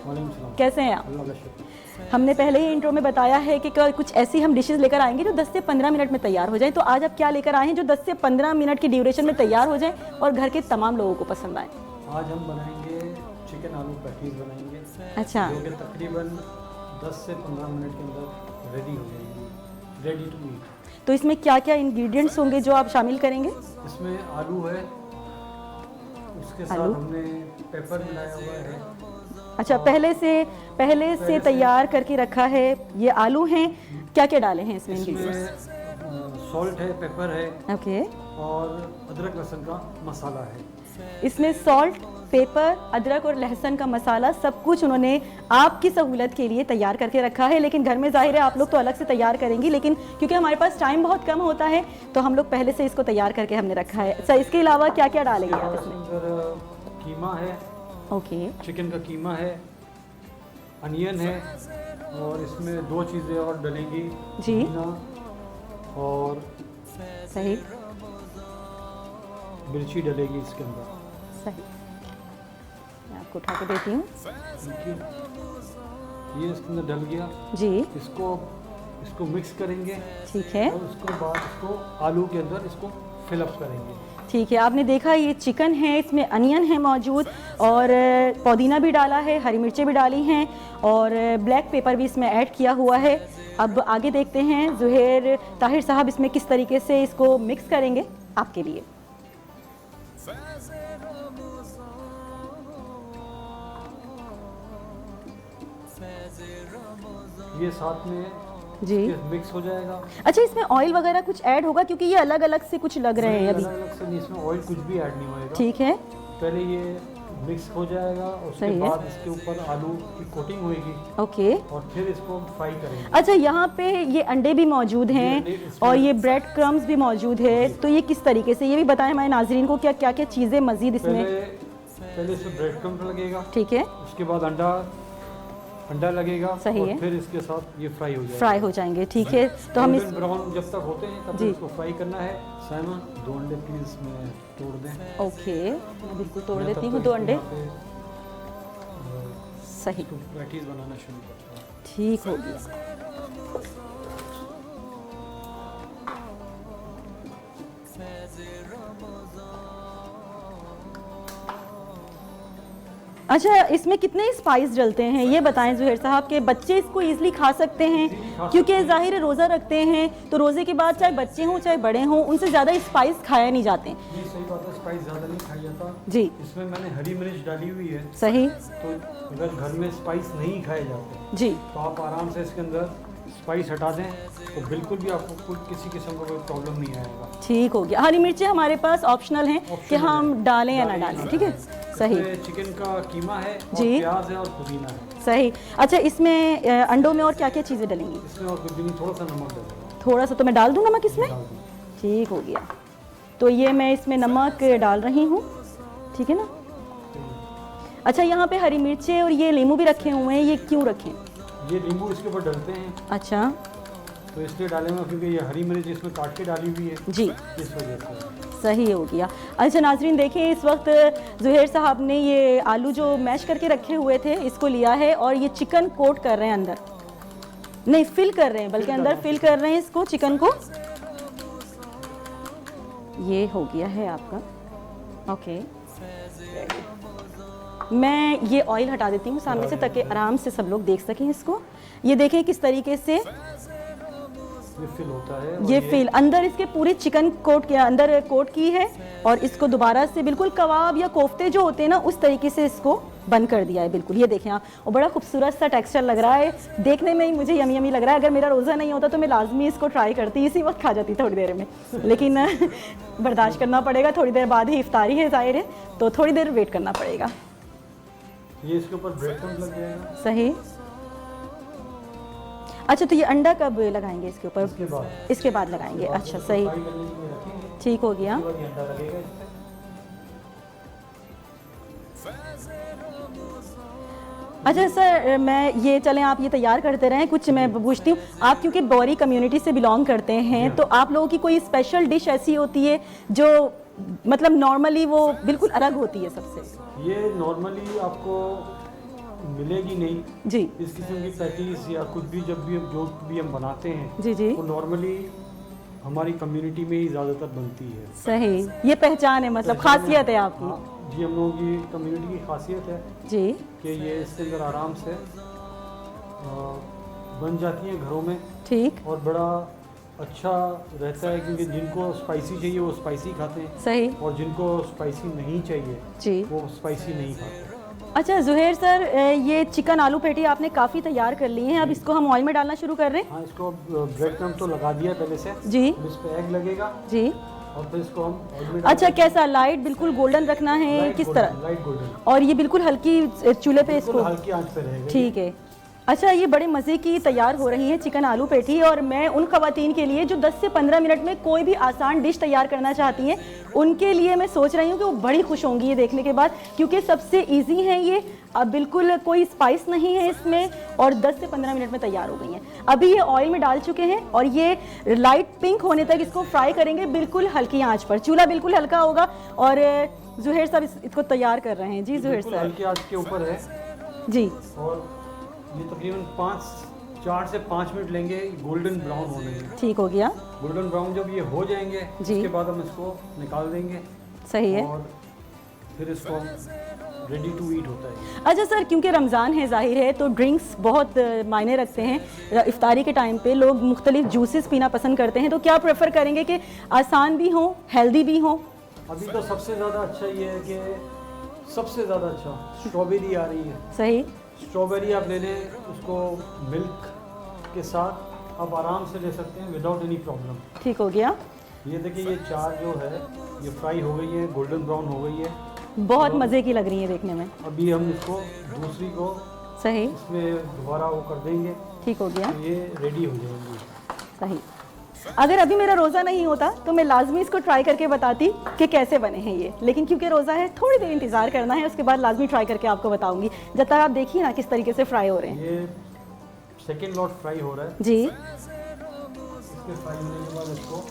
کیسے ہیں آپ؟ ہم نے پہلے ہی انٹرو میں بتایا ہے کہ کچھ ایسی ہم ڈشز لے کر آئیں گے جو 10 سے 15 منٹ میں تیار ہو جائیں، تو آج آپ کیا لے کر آئے ہیں جو 10 سے 15 منٹ کی ڈیوریشن میں تیار ہو جائیں اور گھر کے تمام لوگوں کو پسند آئیں؟ آج ہم بنائیں گے چکن آلو پیٹیز بنائیں گے، اچھا، جو کہ تقریباً 10 سے 15 منٹ کے اندر ریڈی ہو جائیں گی، ریڈی ٹو ایٹ۔ تو اس میں کیا کیا انگریڈینٹس ہوں گے جو آپ شامل کریں گے؟ اس میں آلو ہے، اس کے ساتھ ہم نے پیپر ملایا ہوا ہے۔ اچھا، پہلے سے تیار کر کے رکھا ہے، یہ آلو ہیں، کیا کیا ڈالے ہیں اس میں؟ اس میں سالٹ ہے، پیپر ہے، اوکے، اور ادرک لہسن کا مسالہ ہے۔ اس میں سالٹ، پیپر، ادرک اور لہسن کا مسالہ سب کچھ انہوں نے آپ کی سہولت کے لیے تیار کر کے رکھا ہے، لیکن گھر میں ظاہر ہے آپ لوگ تو الگ سے تیار کریں گی، لیکن کیونکہ ہمارے پاس ٹائم بہت کم ہوتا ہے تو ہم لوگ پہلے سے اس کو تیار کر کے ہم نے رکھا ہے۔ اچھا، اس کے علاوہ کیا کیا ڈالیں گے آپ اس میں؟ قیمہ ہے، اوکے، چکن کا قیمہ ہے، انین ہے، اور اس میں 2 چیزیں اور ڈلیں گی، جی، اور صحیح، مرچی ڈلے گی اس کے اندر۔ صحیح، میں آپ کو اٹھا کے دیتی ہوں۔ یہ اس کے اندر ڈل گیا، جی، اس کو مکس کریں گے، ٹھیک ہے، اور اس کے بعد اس کو آلو کے اندر اس کو فل اپ کریں گے۔ ٹھیک ہے، آپ نے دیکھا یہ چکن ہے، اس میں انین ہے موجود اور پودینہ بھی ڈالا ہے، ہری مرچیں بھی ڈالی ہیں اور بلیک پیپر بھی اس میں ایڈ کیا ہوا ہے۔ اب آگے دیکھتے ہیں زہیر طاہر صاحب اس میں کس طریقے سے اس کو مکس کریں گے آپ کے لیے۔ یہ ساتھ میں جی مکس ہو جائے گا۔ اچھا، اس میں آئل وغیرہ کچھ ایڈ ہوگا کیونکہ یہ الگ الگ سے کچھ لگ رہے ہیں ابھی؟ الگ الگ سے نہیں، اس میں آئل کچھ بھی ایڈ نہیں ہوئے گا۔ ٹھیک ہے، پہلے یہ مکس ہو جائے گا، اس کے بعد اس کے اوپر آلو کی کوٹنگ ہوئے گی، اوکے، اور پھر اس کو فرائی کریں گے۔ اچھا، یہاں پہ یہ انڈے بھی موجود ہیں اور یہ بریڈ کرمز بھی موجود ہے، تو یہ کس طریقے سے، یہ بھی بتائیں ہمارے ناظرین کو کیا کیا چیزیں مزید اس میں؟ پہلے اس میں بریڈ کرمز لگے گا، ٹھیک ہے، اس کے بعد انڈا لگے گا، صحیح ہے، اور پھر اس کے ساتھ یہ فرائی ہو جائے گا، فرائی ہو جائیں گے۔ ٹھیک ہے، تو ہم اس براؤن جب تک ہوتے ہیں تب تک اس کو فرائی کرنا ہے۔ سائمہ 2 انڈے پلیز میں توڑ دیں۔ اوکے، میں بالکل توڑ دیتی ہوں 2 انڈے۔ صحیح، پیٹیز بنانا شروع کرتے ہیں۔ ٹھیک ہو گیا۔ اچھا، اس میں کتنے اسپائس ڈلتے ہیں یہ بتائیں زہیر صاحب، کہ بچے اس کو ایزلی کھا سکتے ہیں کیونکہ ظاہر ہے روزہ رکھتے ہیں تو روزے کے بعد چاہے بچے ہوں چاہے بڑے ہوں ان سے زیادہ اسپائس کھایا نہیں جاتے؟ جی صحیح بات ہے، اسپائس زیادہ نہیں کھایا جاتا۔ جی، اس میں نے ہری مرچ ڈالی ہوئی ہے۔ صحیح، تو اگر گھر میں اسپائس نہیں کھائے جاتے جی، تو آپ آرام سے اس کے اندر اسپائس ہٹا دیں تو بالکل بھی آپ کو کوئی کسی قسم کا کوئی پرابلم نہیں آئے گا۔ ٹھیک ہو گیا۔ ہری مرچیں ہمارے پاس آپشنل ہیں کہ ہم ڈالیں یا نہ ڈالیں، ٹھیک ہے، صحیح، چکن کا قیمہ ہے، اور جی، پیاز ہے، اور پودینہ ہے، صحیح۔ اچھا، اس میں انڈوں میں اور کیا کیا چیزیں ڈلیں گی؟ اس میں اور کچھ بھی نہیں، تھوڑا سا نمک ڈالیں، تھوڑا سا تو میں ڈال دوں نمک اس میں؟ ڈال دیں۔ ٹھیک ہو گیا، تو یہ میں اس میں نمک ڈال رہی ہوں، ٹھیک ہے نا۔ اچھا، یہاں پہ ہری مرچیں اور یہ لیمو بھی رکھے ہوئے ہیں، یہ کیوں رکھیں؟ یہ لیمبو اس کے اوپر ڈلتے ہیں، اچھا، تو اس لیے ڈالیں گا کیونکہ یہ ہری مرچ اس میں کاٹ کے ڈالی ہوئی ہے، جی، اس وجہ سے۔ صحیح ہو گیا۔ اچھا ناظرین دیکھیں، اس وقت زہیر صاحب نے یہ آلو جو میش کر کے رکھے ہوئے تھے اس کو لیا ہے اور یہ چکن کوٹ کر رہے ہیں، اندر نہیں فل کر رہے ہیں بلکہ اندر فل کر رہے ہیں اس کو، چکن کو۔ یہ ہو گیا ہے آپ کا، اوکے، میں یہ آئل ہٹا دیتی ہوں سامنے سے تاکہ آرام سے سب لوگ دیکھ سکیں اس کو. یہ دیکھیں کس طریقے سے یہ فل ہوتا ہے, یہ فل اندر اس کے پورے چکن کوٹ کے اندر کوٹ کی ہے, اور اس کو دوبارہ سے بالکل کباب یا کوفتے جو ہوتے ہیں نا اس طریقے سے اس کو بند کر دیا ہے بالکل. یہ دیکھیں آپ, اور بڑا خوبصورت سا ٹیکسچر لگ رہا ہے, دیکھنے میں ہی مجھے یمی یمی لگ رہا ہے. اگر میرا روزہ نہیں ہوتا تو میں لازمی اس کو ٹرائی کرتی, اسی وقت کھا جاتی تھوڑی دیر میں, لیکن برداشت کرنا پڑے گا, تھوڑی دیر بعد ہی افطاری ہے ظاہر ہے, تو تھوڑی دیر ویٹ کرنا پڑے گا. یہ اس کے اوپر بریڈ کرمز لگ جائے گا. صحیح. اچھا تو یہ انڈا کب لگائیں گے اس کے اوپر؟ اس کے بعد لگائیں گے. اچھا صحیح, ٹھیک ہو گیا. اچھا سر, میں یہ چلیں آپ یہ تیار کرتے رہیں, کچھ میں پوچھتی ہوں, آپ کیونکہ بوری کمیونٹی سے بلانگ کرتے ہیں تو آپ لوگوں کی کوئی اسپیشل ڈش ایسی ہوتی ہے جو مطلب نارملی وہ بالکل الگ ہوتی ہے سب سے؟ یہ نارملی آپ کو ملے گی نہیں جی. اس قسم کی پیٹیز یا کچھ بھی جب بھی جو بھی ہم بناتے ہیں جی جی وہ نارملی ہماری کمیونٹی میں ہی زیادہ تر بنتی ہے. صحیح, یہ پہچان ہے مطلب خاصیت ہے آپ کی. جی, ہم لوگوں کی کمیونٹی کی خاصیت ہے جی کہ یہ اس کے اندر آرام سے بن جاتی ہیں گھروں میں. ٹھیک, اور بڑا اچھا رہتا ہے کیونکہ جن کو اسپائسی چاہیے وہ اسپائسی کھاتے ہیں. صحیح. اور جن کو اسپائسی نہیں چاہیے جی وہ اسپائسی نہیں کھاتے. اچھا زہیر سر, یہ چکن آلو پیٹی آپ نے کافی تیار کر لی ہیں, اب اس کو ہم آئل میں ڈالنا شروع کر رہے ہیں. ہاں, اس کو بریڈ کرم تو لگا دیا پہلے سے. جی. اس پہ ایگ لگے گا. جی. اور پھر اس کو ہم آئل میں اچھا کیسا, لائٹ بالکل گولڈن رکھنا ہے کس طرح؟ Light golden. اور یہ بالکل ہلکی چولہے پہ اس کو ہلکی آنچ پہ رہے گا. ٹھیک ہے. اچھا, یہ بڑے مزے کی تیار ہو رہی ہے چکن آلو پیٹی, اور میں ان خواتین کے لیے جو 10 سے 15 منٹ میں کوئی بھی آسان ڈش تیار کرنا چاہتی ہیں ان کے لیے میں سوچ رہی ہوں کہ وہ بڑی خوش ہوں گی یہ دیکھنے کے بعد, کیونکہ سب سے ایزی ہے یہ, اب بالکل کوئی اسپائس نہیں ہے اس میں, اور 10 سے 15 منٹ میں تیار ہو گئی ہیں. ابھی یہ آئل میں ڈال چکے ہیں اور یہ لائٹ پنک ہونے تک اس کو فرائی کریں گے بالکل ہلکی آنچ پر. چولہا بالکل ہلکا ہوگا, اور زہیر صاحب اس کو تیار کر رہے ہیں. جی زہیر صاحب. ہلکی آنچ کے اوپر ہے. جی. اور یہ تقریباً 4 سے 5 منٹ لیں گے گولڈن براؤن ہونے میں. ٹھیک ہو گیا. گولڈن براؤن جب یہ ہو جائیں گے اس کے بعد ہم اس کو نکال دیں گے. صحیح ہے. اور پھر اس کو ریڈی ٹو ایٹ ہوتا ہے. اچھا سر, کیونکہ رمضان ہے ظاہر ہے تو ڈرنکس بہت معنی رکھتے ہیں. افطاری کے ٹائم پہ لوگ مختلف جوسز پینا پسند کرتے ہیں, تو کیا پریفر کریں گے کہ آسان بھی ہوں ہیلدی بھی ہوں؟ ابھی تو سب سے زیادہ اچھا یہ ہے کہ سب سے زیادہ اچھا اسٹرابیری آ رہی ہے. صحیح. اسٹرابیری آپ لے لیں, اس کو ملک کے ساتھ آپ آرام سے لے سکتے ہیں وداؤٹ اینی پرابلم. ٹھیک ہو گیا. یہ دیکھیں یہ 4 جو ہے یہ فرائی ہو گئی ہے, گولڈن براؤن ہو گئی ہے, بہت مزے کی لگ رہی ہیں دیکھنے میں. ابھی ہم اس کو دوسری کو صحیح اس میں دوبارہ وہ کر دیں گے. ٹھیک ہو گیا. یہ ریڈی ہو جائے گی. صحیح. اگر ابھی میرا روزہ نہیں ہوتا تو میں لازمی اس کو ٹرائی کر کے بتاتی کہ کیسے بنے ہیں یہ, لیکن کیونکہ روزہ ہے تھوڑی دیر انتظار کرنا ہے, اس کے بعد لازمی ٹرائی کر کے آپ کو بتاؤں گی. جب تک آپ دیکھیے نا کس طریقے سے فرائی ہو رہے ہیں. یہ سیکنڈ لاٹ فرائی ہو رہا ہے. جی. اس کے فرائی ہونے کے بعد اس کو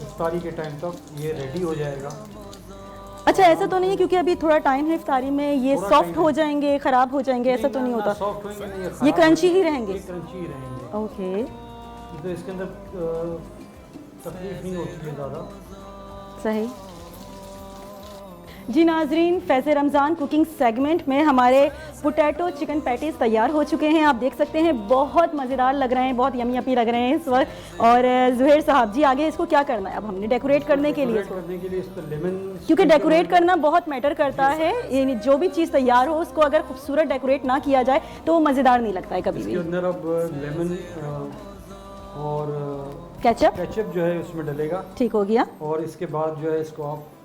افطاری کے ٹائم تک یہ ریڈی ہو جائے گا. اچھا, ایسا تو نہیں ہے کیونکہ ابھی تھوڑا ٹائم ہے افطاری میں, یہ سافٹ ہو جائیں گے, خراب ہو جائیں گے, ایسا تو نہیں ہوتا؟ سافٹ ہوئیں گے نہیں, یہ کرنچی ہی رہیں گے. یہ کرنچی ہی رہیں گے. اوکے. تو اس کے اندر تکلیف نہیں ہوتی ہے زیادہ. صحیح. جی ناظرین, فیض رمضان کوکنگ سیگمنٹ میں ہمارے پوٹیٹو چکن پیٹیز تیار ہو چکے ہیں. آپ دیکھ سکتے ہیں بہت مزیدار لگ رہے ہیں, بہت یمی یپی لگ رہے ہیں اس وقت. اور زہیر صاحب جی آگے اس کو کیا کرنا ہے اب ہم نے ڈیکوریٹ کرنے کے لیے؟ اس پر لیمن, کیونکہ ڈیکوریٹ کرنا بہت میٹر کرتا ہے, یعنی جو بھی چیز تیار ہو اس کو اگر خوبصورت ڈیکوریٹ نہ کیا جائے تو وہ مزیدار نہیں لگتا ہے کبھی بھی. اس کے اندر اب لیمن اور کیچپ جو ہے اس میں ڈلے گا. ٹھیک ہو گیا. اور اس کے بعد جو ہے اس کو آپ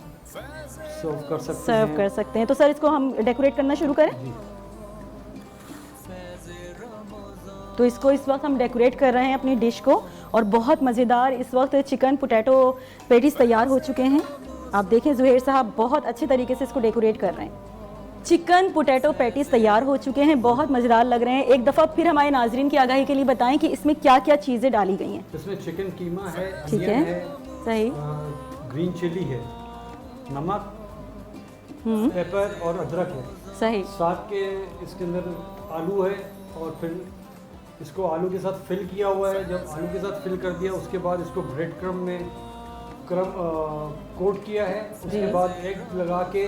سرو کر سکتے ہیں. تو سر اس کو ہم ڈیکوریٹ کرنا شروع کریں؟ جی. تو اس کو اس وقت ہم ڈیکوریٹ کر رہے ہیں اپنی ڈش کو, اور بہت مزیدار اس وقت چکن پوٹیٹو پیٹیز تیار ہو چکے ہیں. آپ دیکھیں زہیر صاحب بہت اچھے طریقے سے اس کو ڈیکوریٹ کر رہے ہیں. چکن پوٹیٹو پیٹیز تیار ہو چکے ہیں, بہت مزیدار لگ رہے ہیں. ایک دفعہ پھر ہمارے ناظرین کی آگاہی کے لیے بتائیں کہ اس میں کیا کیا چیزیں ڈالی گئی ہیں. اس میں چکن قیمہ ہے, ٹھیک ہے, صحیح, گرین چلی ہے, نمک, پیپر اور ادرک ہے. صحیح. ساتھ کے اس کے اندر آلو ہے, اور پھر اس کو آلو کے ساتھ فل کیا ہوا ہے. جب آلو کے ساتھ فل کر دیا اس کے بعد اس کو بریڈ کرم میں کوٹ کیا ہے. اس کے بعد ایگ لگا کے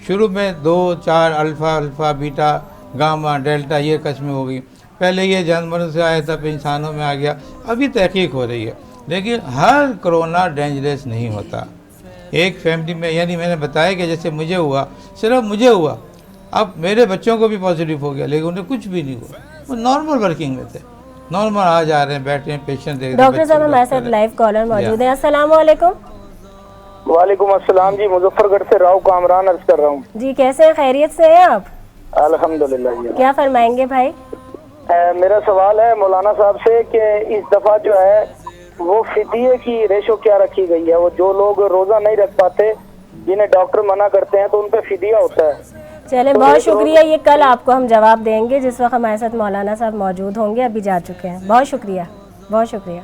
شروع میں 2 4 الفا بیٹا گاما ڈیلٹا یہ قسمیں ہو گئی. پہلے یہ جانوروں سے آیا تھا پھر انسانوں میں آ گیا. ابھی تحقیق ہو رہی ہے. لیکن ہر کرونا ڈینجرس نہیں ہوتا. ایک فیملی میں یعنی میں نے بتایا کہ جیسے مجھے ہوا, صرف مجھے ہوا, اب میرے بچوں کو بھی پازیٹیو ہو گیا لیکن انہیں کچھ بھی نہیں ہوا. وہ نارمل ورکنگ میں تھے, نارمل آ جا رہے ہیں, بیٹھے ہیں, پیشنٹ دیکھ رہے ہیں. ڈاکٹر صاحب ہمارے ساتھ لائیو کالر موجود ہیں. السلام علیکم. وعلیکم السلام جی, مظفر گڑھ سے راؤ کامران عرض کر رہا ہوں. جی کیسے ہیں, خیریت سے ہیں آپ؟ الحمدللہ جی. کیا فرمائیں گے بھائی؟ میرا سوال ہے مولانا صاحب سے کہ اس دفعہ جو ہے وہ فدیے کی ریشو کیا رکھی گئی ہے؟ وہ جو لوگ روزہ نہیں رکھ پاتے جنہیں ڈاکٹر منع کرتے ہیں تو ان پہ فدیہ ہوتا ہے. چلیں بہت شکریہ, یہ کل آپ کو ہم جواب دیں گے جس وقت ہمارے ساتھ مولانا صاحب موجود ہوں گے. ابھی جا چکے ہیں. بہت شکریہ, بہت شکریہ.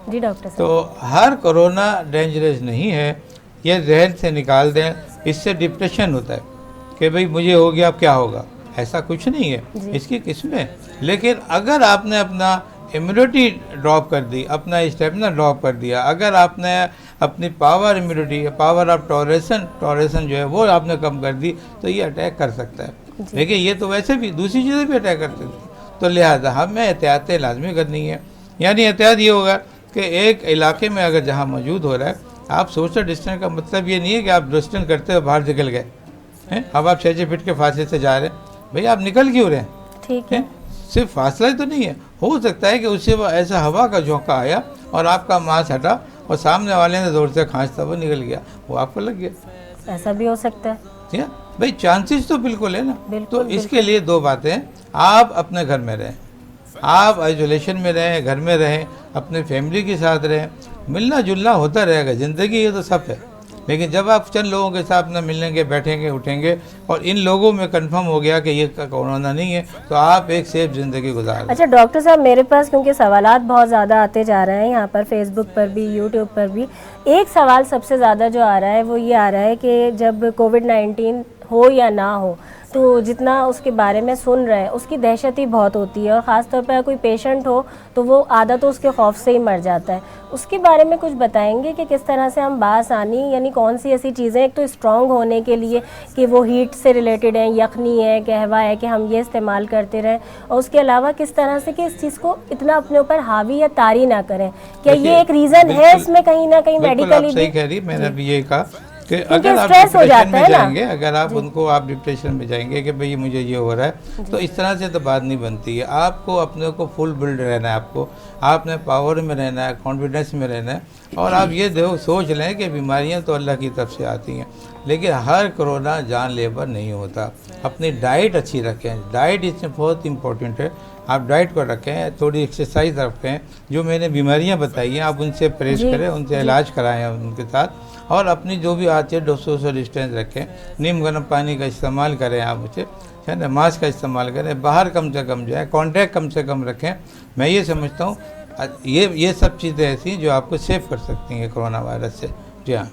جی ڈاکٹر صاحب. تو ہر کرونا ڈینجرس نہیں ہے, یہ ذہن سے نکال دیں. اس سے ڈپریشن ہوتا ہے کہ بھئی مجھے ہو گیا اب کیا ہوگا, ایسا کچھ نہیں ہے. اس کی قسمیں. لیکن اگر آپ نے اپنا امیونٹی ڈراپ کر دی, اپنا اسٹیمنا ڈراپ کر دیا, اگر آپ نے اپنی power immunity, power of toleration جو ہے وہ آپ نے کم کر دی تو یہ اٹیک کر سکتا ہے. لیکن یہ تو ویسے بھی دوسری چیزیں بھی اٹیک کر سکتی ہیں. تو لہٰذا ہمیں احتیاطیں لازمی کرنی ہے. یعنی احتیاط یہ ہوگا کہ ایک علاقے میں اگر جہاں موجود ہو رہا ہے, آپ سوشل ڈسٹینس کا مطلب یہ نہیں ہے کہ آپ ڈسٹینس کرتے ہوئے باہر نکل گئے. اب آپ 6 فٹ کے فاصلے سے جا رہے ہیں, بھئی آپ نکل کیوں رہے ہیں؟ ٹھیک ہے, صرف فاصلہ ہی تو نہیں ہے. ہو سکتا ہے کہ اس سے ایسا ہوا کا جھونکا آیا اور آپ کا ماسک ہٹا اور سامنے والے نے زور سے کھانچتا وہ نکل گیا, وہ آپ کو لگ گیا. ایسا بھی ہو سکتا ہے. ٹھیک ہے بھائی, چانسز تو بالکل ہے نا. تو اس کے لیے 2 باتیں ہیں. آپ اپنے گھر میں رہیں, آپ آئسولیشن میں رہیں, گھر میں رہیں, اپنے فیملی کے ساتھ رہیں. ملنا جلنا ہوتا رہے گا, زندگی یہ تو سب ہے. لیکن جب آپ چند لوگوں کے ساتھ نہ ملیں گے, بیٹھیں گے, اٹھیں گے اور ان لوگوں میں کنفرم ہو گیا کہ یہ کورونا نہیں ہے تو آپ ایک سیف زندگی گزار رہے ہیں. اچھا ڈاکٹر صاحب, میرے پاس کیونکہ سوالات بہت زیادہ آتے جا رہے ہیں یہاں پر, فیس بک پر بھی, یوٹیوب پر بھی. ایک سوال سب سے زیادہ جو آ رہا ہے وہ یہ آ رہا ہے کہ جب کووڈ-19 ہو یا نہ ہو تو جتنا اس کے بارے میں سن رہے ہیں اس کی دہشت ہی بہت ہوتی ہے, اور خاص طور پر کوئی پیشنٹ ہو تو وہ آدھا تو اس کے خوف سے ہی مر جاتا ہے. اس کے بارے میں کچھ بتائیں گے کہ کس طرح سے ہم بآسانی, یعنی کون سی ایسی چیزیں ایک تو اسٹرانگ ہونے کے لیے کہ وہ ہیٹ سے ریلیٹڈ ہیں, یخنی ہے, قہوہ ہے, کہ ہم یہ استعمال کرتے رہیں, اور اس کے علاوہ کس طرح سے کہ اس چیز کو اتنا اپنے اوپر حاوی یا طاری نہ کریں. کیا یہ ایک ریزن ہے اس میں کہیں نہ کہیں میڈیکلی بھی؟ صحیح کہہ رہی, میں نے بھی یہ کہا کہ اگر آپ ڈپریشن میں جائیں گے, اگر آپ ان کو آپ ڈپریشن میں جائیں گے کہ بھئی مجھے یہ ہو رہا ہے, تو اس طرح سے تو بات نہیں بنتی ہے. آپ کو اپنے کو فل بلڈ رہنا ہے, آپ نے پاور میں رہنا ہے, کانفیڈنس میں رہنا ہے. اور آپ یہ سوچ لیں کہ بیماریاں تو اللہ کی طرف سے آتی ہیں, لیکن ہر کرونا جان لیوا نہیں ہوتا. اپنی ڈائٹ اچھی رکھیں, ڈائٹ اس میں بہت امپورٹنٹ ہے. آپ ڈائٹ کو رکھیں, تھوڑی ایکسرسائز رکھیں, جو میں نے بیماریاں بتائی ہیں آپ ان سے پرہیز کریں, ان سے علاج کرائیں ان کے ساتھ, اور اپنی جو بھی آتی ہے سوشل ڈسٹینس رکھیں, نیم گرم پانی کا استعمال کریں, آپ اسے ہے نا, ماسک کا استعمال کریں, باہر کم سے کم جائیں, کانٹیکٹ کم سے کم رکھیں. میں یہ سمجھتا ہوں یہ سب چیزیں ایسی ہیں جو آپ کو سیو کر سکتی ہیں کرونا وائرس سے. جی ہاں.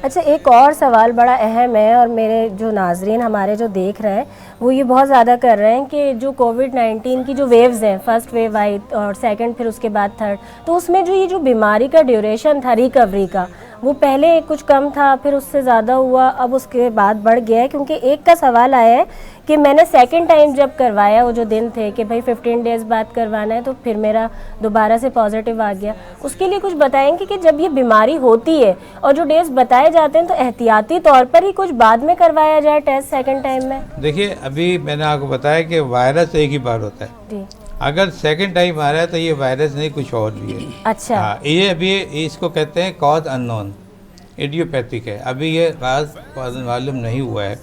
اچھا, ایک اور سوال بڑا اہم ہے اور میرے جو ناظرین ہمارے جو دیکھ رہے ہیں وہ یہ بہت زیادہ کر رہے ہیں کہ جو کووڈ-19 کی جو ویوز ہیں, فرسٹ ویو آئی اور سیکنڈ, پھر اس کے بعد تھرڈ, تو اس میں جو یہ جو بیماری کا ڈیوریشن تھا ریکوری کا, وہ پہلے کچھ کم تھا, پھر اس سے زیادہ ہوا, اب اس کے بعد بڑھ گیا ہے. کیونکہ ایک کا سوال آیا ہے کہ میں نے سیکنڈ ٹائم جب کروایا, وہ جو دن تھے کہ بھائی 15 ڈیز بعد کروانا ہے, تو پھر میرا دوبارہ سے پازیٹیو آ گیا. اس کے لیے کچھ بتائیں گے کہ جب یہ بیماری ہوتی ہے اور جو ڈیز بتائے جاتے ہیں تو احتیاطی طور پر ہی کچھ بعد میں کروایا جائے ٹیسٹ سیکنڈ ٹائم میں؟ دیکھیے ابھی میں نے آپ کو بتایا کہ وائرس ایک ہی بار ہوتا ہے. جی. اگر سیکنڈ ٹائم آ رہا ہے تو یہ وائرس نہیں, کچھ اور بھی ہے. اچھا. یہ ابھی اس کو کہتے ہیں کاز ان نون, ایڈیوپیتھک ہے. ابھی یہ راز معلوم نہیں ہوا ہے,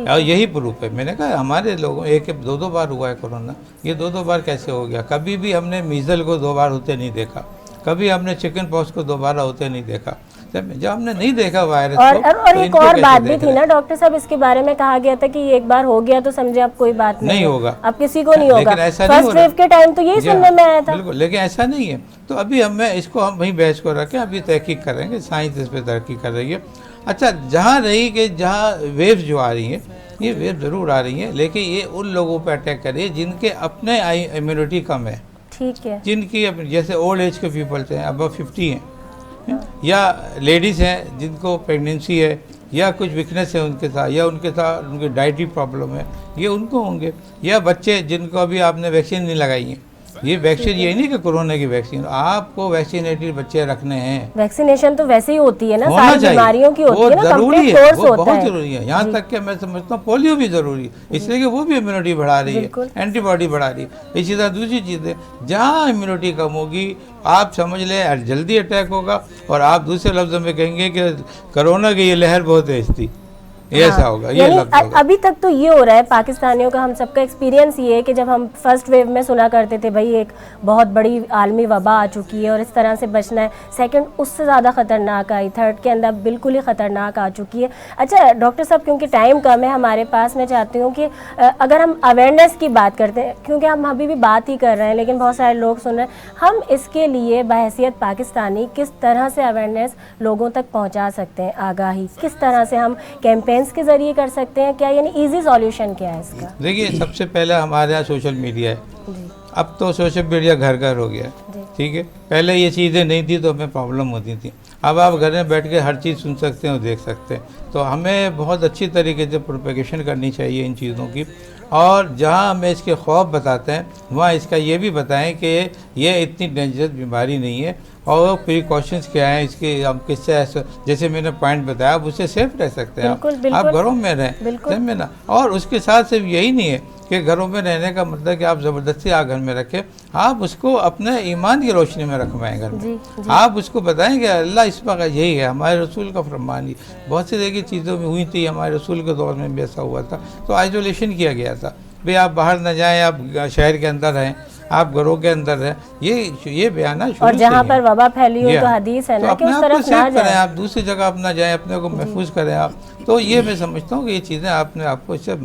اور یہی پروف ہے. میں نے کہا ہمارے لوگوں ایک 2 بار ہوا ہے کورونا, یہ 2 بار کیسے ہو گیا؟ کبھی بھی ہم نے میزل کو 2 بار ہوتے نہیں دیکھا, کبھی ہم نے چکن پاکس کو 2 بار ہوتے نہیں دیکھا. جب ہم نے نہیں دیکھا وائرس اور ایک اور بات بھی تھی نا ڈاکٹر صاحب, اس کے بارے میں کہا گیا تھا کہ ایک بار ہو گیا تو سمجھے اب کوئی بات نہیں ہوگا, اب کسی کو نہیں ہوگا. فرسٹ ویو کے ٹائم تو یہی سننے میں آیا تھا. بالکل, لیکن ایسا نہیں ہے. تو ابھی ہم وہیں بحث کو رکھیں, ابھی تحقیق کریں گے, سائنس اس پہ ترقی کر رہی ہے. اچھا, جہاں رہی کہ جہاں ویوز جو آ رہی ہیں, یہ ویو ضرور آ رہی ہیں, لیکن یہ ان لوگوں پہ اٹیک کرے جن کے اپنے امیونٹی کم ہے. ٹھیک ہے. جن کی جیسے اولڈ ایج کے پیپلس ہیں, ابو 50 ہیں, یا لیڈیز ہیں جن کو پریگنینسی ہے یا کچھ ویکنیس ہے ان کے ساتھ، یا ان کے ساتھ ان کی ڈائٹری پرابلم ہے، یہ ان کو ہوں گے. یا بچے جن کو ابھی آپ نے ویکسین نہیں لگائی ہیں. یہ ویکسین یہ نہیں کہ کورونا کی ویکسین، آپ کو ویکسینیٹڈ بچے رکھنے ہیں. ویکسینیشن تو ویسے ہی ہوتی ہے نا، ہونا ساری چاہیے، بیماریوں کی ہوتی وہ ہے نا، ضروری کمپلیٹ ہے، کورس وہ ہوتا بہت ہے. ضروری ہے. یہاں تک کہ میں سمجھتا ہوں پولیو بھی ضروری ہے، اس لیے کہ وہ بھی امیونٹی بڑھا رہی ہے، اینٹی باڈی بڑھا رہی ہے. اسی طرح دوسری چیزیں جہاں امیونٹی کم ہوگی آپ سمجھ لیں جلدی اٹیک ہوگا، اور آپ دوسرے لفظوں میں کہیں گے کہ کرونا کی یہ لہر بہت تیز تھی، ایسا ہوگا. یہ یعنی لفظ ہوگا. ابھی تک تو یہ ہو رہا ہے پاکستانیوں کا، ہم سب کا ایکسپیرینس یہ ہے کہ جب ہم فرسٹ ویو میں سنا کرتے تھے بھائی ایک بہت بڑی عالمی وبا آ چکی ہے اور اس طرح سے بچنا ہے، سیکنڈ اس سے زیادہ خطرناک آئی، تھرڈ کے اندر بالکل ہی خطرناک آ چکی ہے. اچھا ڈاکٹر صاحب، کیونکہ ٹائم کم ہے ہمارے پاس، میں چاہتی ہوں کہ اگر ہم اویئرنیس کی بات کرتے ہیں، کیونکہ ہم ابھی بھی بات ہی کر رہے ہیں لیکن بہت سارے لوگ سن رہے ہیں، ہم اس کے لیے بحیثیت پاکستانی کس طرح سے اویئرنیس لوگوں تک پہنچا سکتے ہیں، آگاہی کس طرح سے ہم کیمپینز کے ذریعے کر سکتے ہیں؟ کیا یعنی ایزی سولوشن کیا ہے اس کا؟ دیکھیے سب سے پہلے ہمارے یہاں سوشل میڈیا ہے. اب تو سوشل میڈیا گھر گھر ہو گیا ہے، ٹھیک ہے. پہلے یہ چیزیں نہیں تھی تو ہمیں پرابلم ہوتی تھی. اب آپ گھر میں بیٹھ کے ہر چیز سن سکتے ہیں اور دیکھ سکتے ہیں. تو ہمیں بہت اچھی طریقے سے پروپیگیشن کرنی چاہیے ان چیزوں کی. اور جہاں ہمیں اس کے خوف بتاتے ہیں وہاں اس کا یہ بھی بتائیں کہ یہ اتنی ڈینجرس بیماری نہیں ہے اور پریکاشنز کیا ہیں اس کے. ہم کس سے جیسے میں نے پوائنٹ بتایا آپ اس سے سیف رہ سکتے ہیں. آپ گھروں میں رہیں میں نا. اور اس کے ساتھ صرف یہی نہیں ہے کہ گھروں میں رہنے کا مطلب کہ آپ زبردستی گھر میں رکھیں. آپ اس کو اپنے ایمان کی روشنی میں رکھوائیں گھر میں. آپ اس کو بتائیں کہ اللہ اس وقت یہی ہے، ہمارے رسول کا فرمان. بہت سی دیکھیے چیزوں میں ہوئی تھی، ہمارے رسول کے دور میں بھی ایسا ہوا تھا تو آئسولیشن کیا گیا تھا. بھئی آپ باہر نہ جائیں، آپ شہر کے اندر رہیں، آپ گھروں کے اندر رہیں. یہ بیان ہے اور جہاں پر وبا پھیلی ہو تو حدیث ہے نا کہ اس طرف نہ جائیں، آپ دوسری جگہ آپ نہ جائیں، اپنے کو محفوظ کریں آپ. تو یہ میں سمجھتا ہوں کہ یہ چیزیں آپ کو اس سے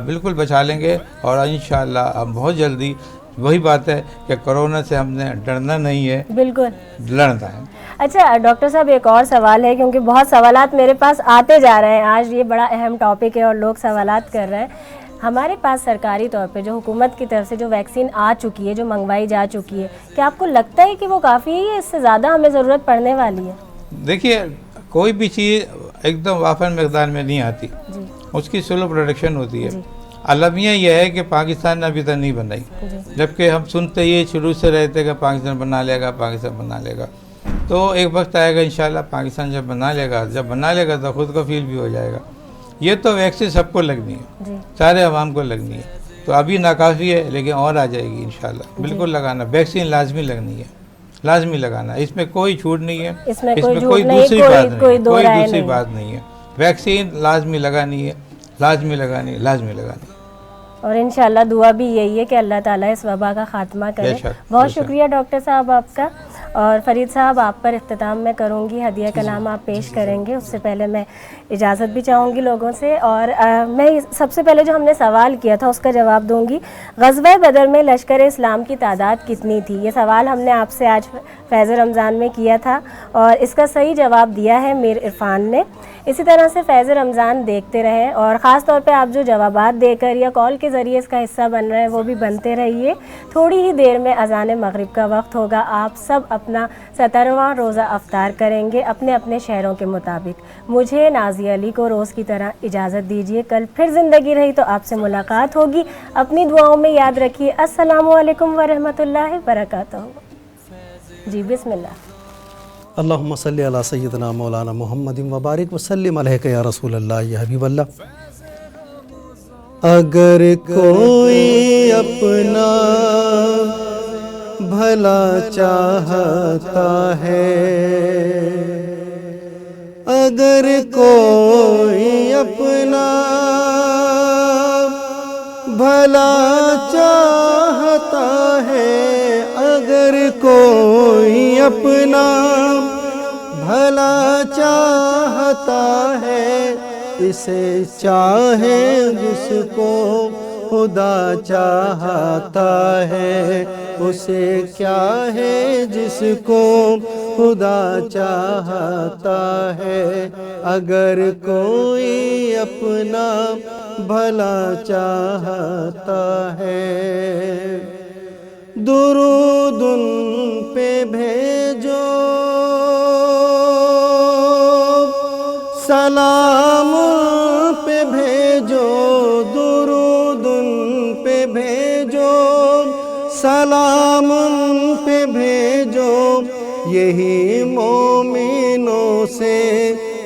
بالکل بچا لیں گے. اور انشاءاللہ ہم بہت جلدی، وہی بات ہے کہ کرونا سے ہم نے ڈرنا نہیں ہے، بالکل لڑنا ہے. اچھا ڈاکٹر صاحب ایک اور سوال ہے، کیونکہ بہت سوالات میرے پاس آتے جا رہے ہیں، آج یہ بڑا اہم ٹاپک ہے اور لوگ سوالات کر رہے ہیں. ہمارے پاس سرکاری طور پہ جو حکومت کی طرف سے جو ویکسین آ چکی ہے، جو منگوائی جا چکی ہے، کیا آپ کو لگتا ہے کہ وہ کافی ہے، اس سے زیادہ ہمیں ضرورت پڑنے والی ہے؟ دیکھیے کوئی بھی چیز ایک دم وافر مقدار میں نہیں آتی، اس کی سلو پروڈکشن ہوتی ہے. المیہ یہ ہے کہ پاکستان نے ابھی تک نہیں بنائی، جبکہ ہم سنتے ہی شروع سے رہتے کہ پاکستان بنا لے گا، پاکستان بنا لے گا. تو ایک وقت آئے گا انشاءاللہ پاکستان جب بنا لے گا تو خود کو فیل بھی ہو جائے گا. یہ تو ویکسین سب کو لگنی ہے، سارے عوام کو لگنی ہے. تو ابھی ناکافی ہے لیکن اور آ جائے گی انشاءاللہ. بالکل لگانا، ویکسین لازمی لگنی ہے، لازمی لگانا. اس میں کوئی چھوٹ نہیں ہے، اس میں کوئی دوسری بات نہیں ہے. ویکسین لازمی لگانی ہے، لازمی لگانی. اور انشاءاللہ دعا بھی یہی ہے کہ اللہ تعالیٰ اس وبا کا خاتمہ کرے. بہت شکریہ ڈاکٹر صاحب آپ کا. اور فرید صاحب آپ پر اختتام میں کروں گی، ہدیہ کلام آپ پیش کریں گے. اس سے پہلے میں اجازت بھی چاہوں گی لوگوں سے، اور میں سب سے پہلے جو ہم نے سوال کیا تھا اس کا جواب دوں گی. غزوہ بدر میں لشکر اسلام کی تعداد کتنی تھی؟ یہ سوال ہم نے آپ سے آج فیض رمضان میں کیا تھا اور اس کا صحیح جواب دیا ہے میر عرفان نے. اسی طرح سے فیض رمضان دیکھتے رہیں اور خاص طور پہ آپ جو جوابات دے کر یا کال کے ذریعے اس کا حصہ بن رہے ہیں وہ بھی بنتے رہیے. تھوڑی ہی دیر میں اذان مغرب کا وقت ہوگا. آپ سب اپنا 17واں روزہ افطار کریں گے اپنے اپنے شہروں کے مطابق. مجھے نازیہ علی کو روز کی طرح اجازت دیجیے. کل پھر زندگی رہی تو آپ سے ملاقات ہوگی. اپنی دعاؤں میں یاد رکھیے. السلام علیکم ورحمۃ اللہ وبرکاتہ. جی بسم اللہ. اللہم صلی علی سیدنا مولانا محمد وبارک وسلم علیک یا رسول اللہ یا حبیب اللہ. اگر کوئی اپنا بھلا چاہتا ہے، اگر کوئی اپنا بھلا چاہتا ہے، اگر کوئی اپنا بھلا چاہتا ہے، اسے چاہے جس کو خدا چاہتا ہے، اسے کیا ہے جس کو خدا چاہتا ہے. اگر کوئی اپنا بھلا چاہتا ہے، درود ان پہ بھیجو بھیجو سلام ان پہ بھیجو یہی مومنوں سے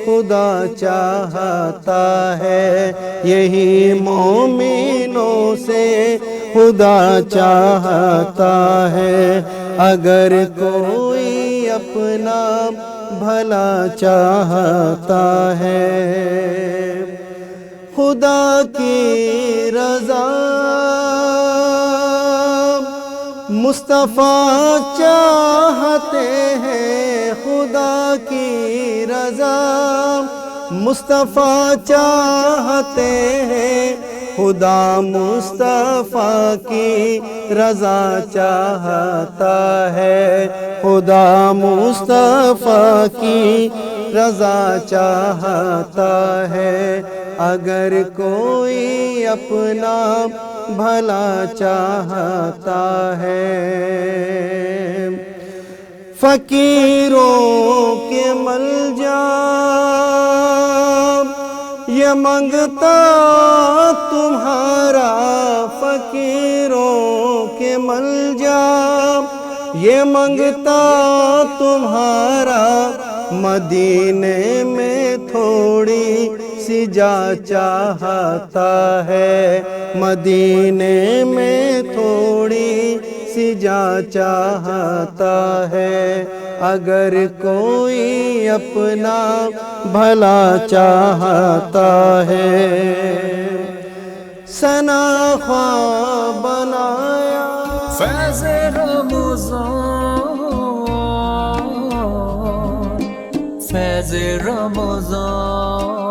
خدا چاہتا ہے یہی مومنوں سے خدا چاہتا ہے اگر کوئی اپنا بھلا چاہتا ہے خدا کی رضا مصطفیٰ چاہتے ہیں خدا کی رضا مصطفیٰ چاہتے ہیں خدا مصطفیٰ کی رضا چاہتا ہے خدا مصطفیٰ کی رضا چاہتا ہے اگر کوئی اپنا بھلا چاہتا ہے فقیروں کے ملجا یہ منگتا تمہارا فقیروں کے ملجا یہ منگتا تمہارا مدینے میں تھوڑی سی جا چاہتا ہے مدینے میں تھوڑی سی جا چاہتا ہے اگر کوئی اپنا بھلا چاہتا ہے ثنا خواہ بنایا فیض رمضان فیض رمضان